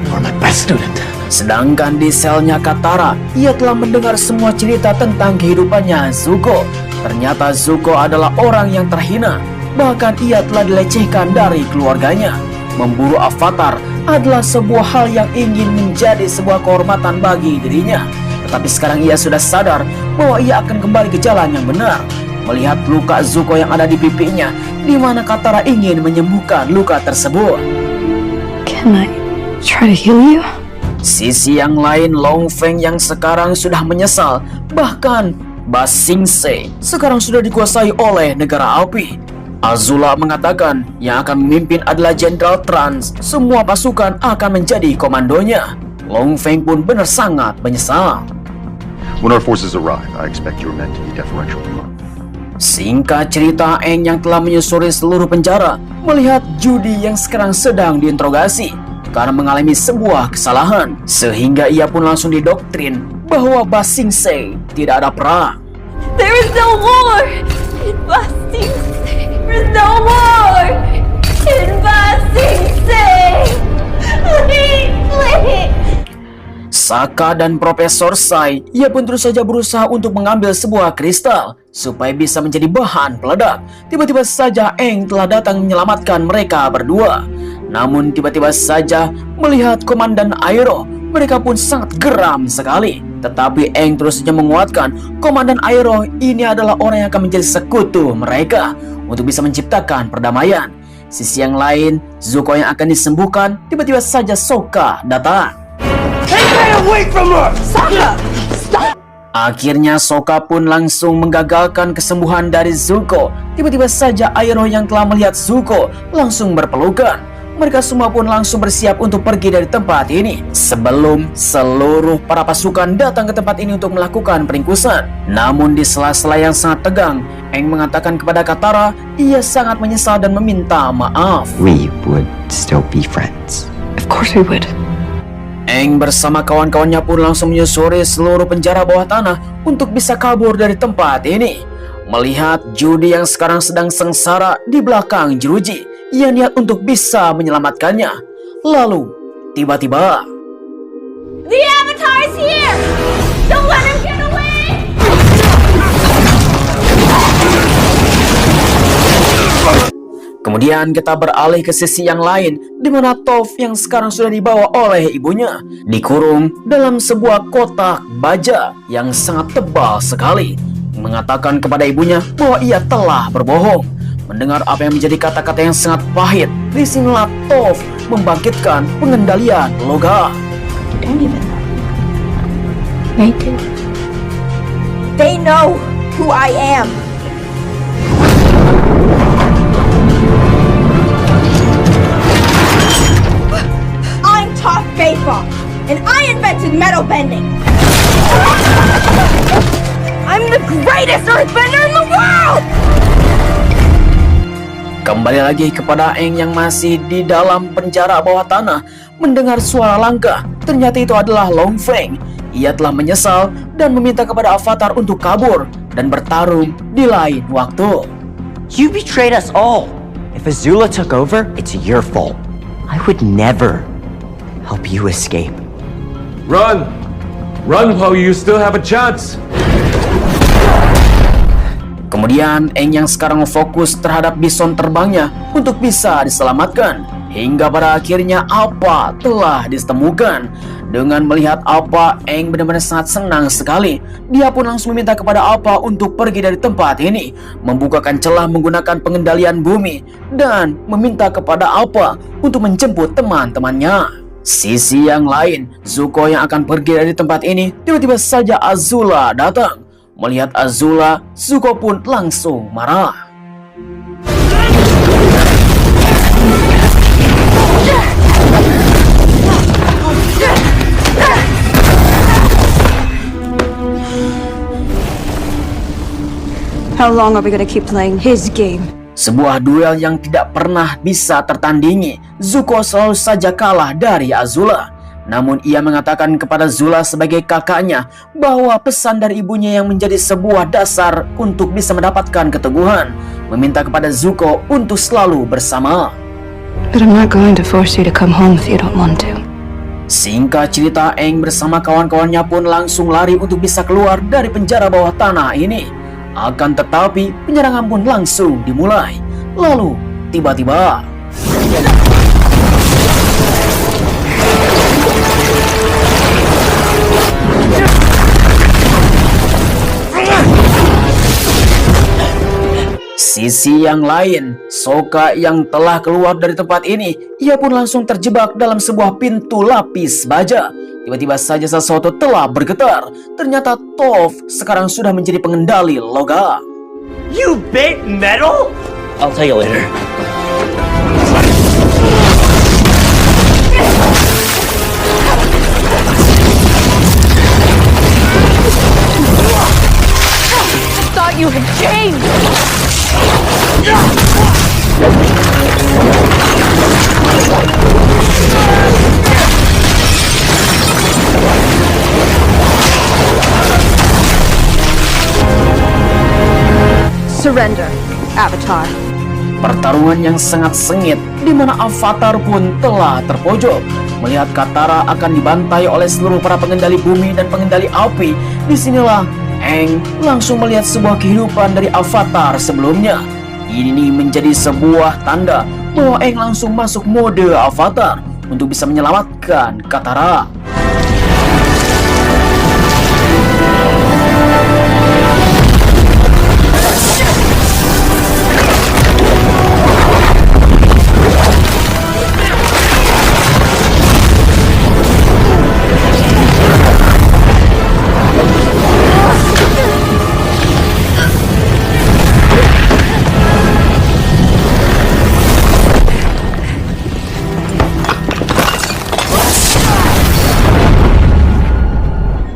you are my best student. Sedangkan di selnya Katara, ia telah mendengar semua cerita tentang kehidupannya Zuko. Ternyata Zuko adalah orang yang terhina. Bahkan ia telah dilecehkan dari keluarganya. Memburu Avatar adalah sebuah hal yang ingin menjadi sebuah kehormatan bagi dirinya. Tetapi sekarang ia sudah sadar bahwa ia akan kembali ke jalan yang benar. Melihat luka Zuko yang ada di pipinya, di mana Katara ingin menyembuhkan luka tersebut. Can I try to heal you? Sisi yang lain, Long Feng yang sekarang sudah menyesal. Bahkan Ba Sing Se sekarang sudah dikuasai oleh negara api. Azula mengatakan yang akan memimpin adalah Jenderal Trans. Semua pasukan akan menjadi komandonya. Long Feng pun benar sangat menyesal. When our forces arrive, I expect your men to be deferential. Singkat cerita, Aang yang telah menyusuri seluruh penjara melihat Judy yang sekarang sedang diinterogasi karena mengalami sebuah kesalahan, sehingga ia pun langsung didoktrin bahwa Ba Sing Se tidak ada perang. There is no war in Ba Sing Se. There is no war in Ba Sing Se. Please. Sokka dan Profesor Sai, ia pun terus saja berusaha untuk mengambil sebuah kristal supaya bisa menjadi bahan peledak. Tiba-tiba saja Aang telah datang menyelamatkan mereka berdua. Namun tiba-tiba saja melihat Komandan Iroh, mereka pun sangat geram sekali. Tetapi Aang terus saja menguatkan Komandan Iroh ini adalah orang yang akan menjadi sekutu mereka untuk bisa menciptakan perdamaian. Sisi yang lain, Zuko yang akan disembuhkan, tiba-tiba saja Sokka datang. Stay away from her! Sokka, stop! Akhirnya Sokka pun langsung menggagalkan kesembuhan dari Zuko. Tiba-tiba saja Iroh yang telah melihat Zuko langsung berpelukan. Mereka semua pun langsung bersiap untuk pergi dari tempat ini sebelum seluruh para pasukan datang ke tempat ini untuk melakukan peringkusan. Namun di sela-sela yang sangat tegang, Aang mengatakan kepada Katara ia sangat menyesal dan meminta maaf. We would still be friends. Of course we would. Aang bersama kawan-kawannya pun langsung menyusuri seluruh penjara bawah tanah untuk bisa kabur dari tempat ini. Melihat Judy yang sekarang sedang sengsara di belakang jeruji, ia niat untuk bisa menyelamatkannya. Lalu, tiba-tiba, The Avatar is here! Don't let him get away! kemudian kita beralih ke sisi yang lain, di mana Toph yang sekarang sudah dibawa oleh ibunya, dikurung dalam sebuah kotak baja yang sangat tebal sekali, mengatakan kepada ibunya bahwa ia telah berbohong. Mendengar apa yang menjadi kata-kata yang sangat pahit, disinilah Toph membangkitkan pengendalian logam. They know who I am. I'm Toph Beifong, and I invented metal bending. I'm the greatest earthbender in the world! Kembali lagi kepada Aang yang masih di dalam penjara bawah tanah, mendengar suara langkah. Ternyata itu adalah Long Feng. Ia telah menyesal dan meminta kepada Avatar untuk kabur dan bertarung di lain waktu. You betrayed us all. If Azula took over, it's your fault. I would never help you escape. Run! Run while you still have a chance! Kemudian Aang yang sekarang fokus terhadap bison terbangnya untuk bisa diselamatkan. Hingga pada akhirnya Appa telah ditemukan. Dengan melihat Appa, Aang benar-benar sangat senang sekali. Dia pun langsung meminta kepada Appa untuk pergi dari tempat ini, membukakan celah menggunakan pengendalian bumi, dan meminta kepada Appa untuk menjemput teman-temannya. Sisi yang lain, Zuko yang akan pergi dari tempat ini, tiba-tiba saja Azula datang. Melihat Azula, Zuko pun langsung marah. How long are we gonna keep playing his game? Sebuah duel yang tidak pernah bisa tertandingi. Zuko selalu saja kalah dari Azula. Namun ia mengatakan kepada Zula sebagai kakaknya bahwa pesan dari ibunya yang menjadi sebuah dasar untuk bisa mendapatkan keteguhan, meminta kepada Zuko untuk selalu bersama. But I'm not going to force you to come home if you don't want to. Singkat cerita, Aang bersama kawan-kawannya pun langsung lari untuk bisa keluar dari penjara bawah tanah ini. Akan tetapi, penyerangan pun langsung dimulai. Lalu, tiba-tiba sisi yang lain, Sokka yang telah keluar dari tempat ini, ia pun langsung terjebak dalam sebuah pintu lapis baja. Tiba-tiba saja sesuatu telah bergetar. Ternyata Toph sekarang sudah menjadi pengendali logam. You bit metal? I'll tell you later. I thought you had changed! Surrender, Avatar. Pertarungan yang sangat sengit, di mana Avatar pun telah terpojok. Melihat Katara akan dibantai oleh seluruh para pengendali bumi dan pengendali api, disinilah Aang langsung melihat sebuah kehidupan dari Avatar sebelumnya. Ini menjadi sebuah tanda bahwa Aang langsung masuk mode Avatar untuk bisa menyelamatkan Katara.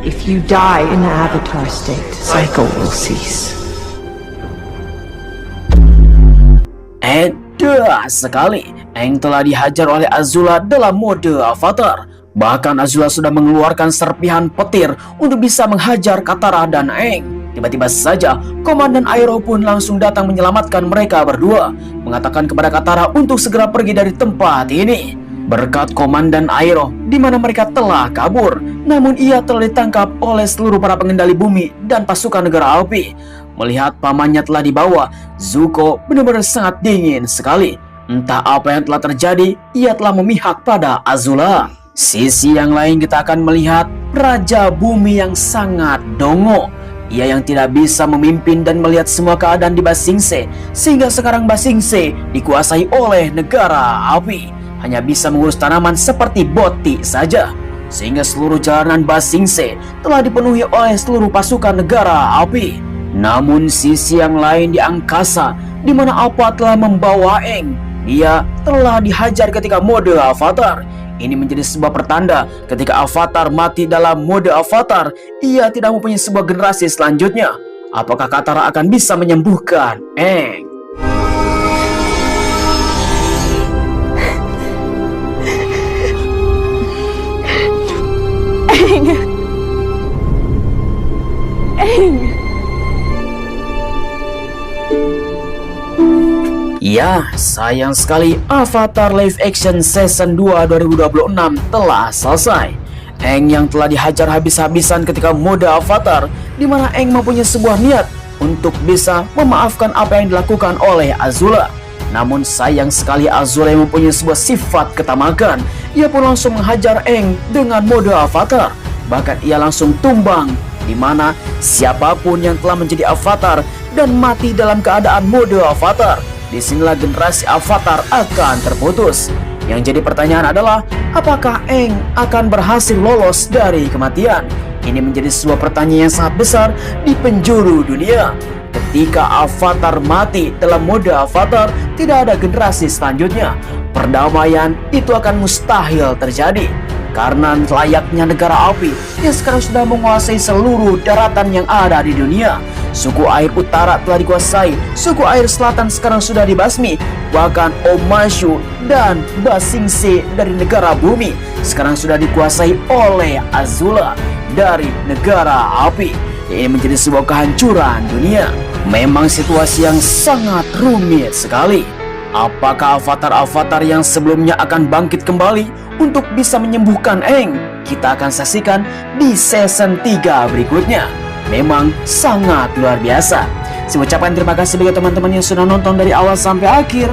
If you die in the Avatar state, cycle will cease. Edah sekali, Aang telah dihajar oleh Azula dalam mode Avatar. Bahkan Azula sudah mengeluarkan serpihan petir untuk bisa menghajar Katara dan Aang. Tiba-tiba saja, Komandan Iroh pun langsung datang menyelamatkan mereka berdua, mengatakan kepada Katara untuk segera pergi dari tempat ini. Berkat Komandan Iroh, di mana mereka telah kabur, namun ia telah ditangkap oleh seluruh para pengendali bumi dan pasukan negara api. Melihat pamannya telah dibawa, Zuko benar-benar sangat dingin sekali. Entah apa yang telah terjadi, ia telah memihak pada Azula. Sisi yang lain kita akan melihat Raja Bumi yang sangat dongo. Ia yang tidak bisa memimpin dan melihat semua keadaan di Ba Sing Se, sehingga sekarang Ba Sing Se dikuasai oleh negara api. Hanya bisa mengurus tanaman seperti Boti saja, sehingga seluruh jalanan Ba Sing Se telah dipenuhi oleh seluruh pasukan negara api. Namun sisi yang lain di angkasa, di mana Appa telah membawa Aang, dia telah dihajar ketika mode Avatar. Ini menjadi sebuah pertanda ketika Avatar mati dalam mode Avatar, ia tidak mempunyai sebuah generasi selanjutnya. Apakah Katara akan bisa menyembuhkan Aang? Ya, sayang sekali Avatar Live Action Season 2 2026 telah selesai. Aang yang telah dihajar habis-habisan ketika mode Avatar, di mana Aang mempunyai sebuah niat untuk bisa memaafkan apa yang dilakukan oleh Azula. Namun sayang sekali Azula yang mempunyai sebuah sifat ketamakan, ia pun langsung menghajar Aang dengan mode Avatar. Bahkan ia langsung tumbang, di mana siapapun yang telah menjadi Avatar dan mati dalam keadaan mode Avatar, disinilah generasi Avatar akan terputus. Yang jadi pertanyaan adalah, apakah Aang akan berhasil lolos dari kematian? Ini menjadi sebuah pertanyaan yang sangat besar di penjuru dunia. Ketika Avatar mati dalam mode Avatar, tidak ada generasi selanjutnya. Perdamaian itu akan mustahil terjadi. Karena layaknya negara api yang sekarang sudah menguasai seluruh daratan yang ada di dunia, Suku air utara telah dikuasai, suku air selatan sekarang sudah dibasmi. Bahkan Omashu dan Basingse dari negara bumi sekarang sudah dikuasai oleh Azula dari negara api. Ini menjadi sebuah kehancuran dunia. Memang situasi yang sangat rumit sekali. Apakah avatar-avatar yang sebelumnya akan bangkit kembali untuk bisa menyembuhkan Aang? Kita akan saksikan di season 3 berikutnya. Memang sangat luar biasa. Saya ucapkan terima kasih bagi teman-teman yang sudah nonton dari awal sampai akhir.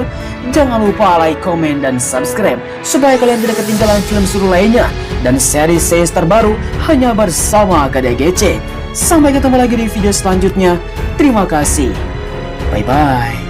Jangan lupa like, komen, dan subscribe supaya kalian tidak ketinggalan film seru lainnya dan seri-seri terbaru hanya bersama KDGC. Sampai ketemu lagi di video selanjutnya. Terima kasih. Bye-bye.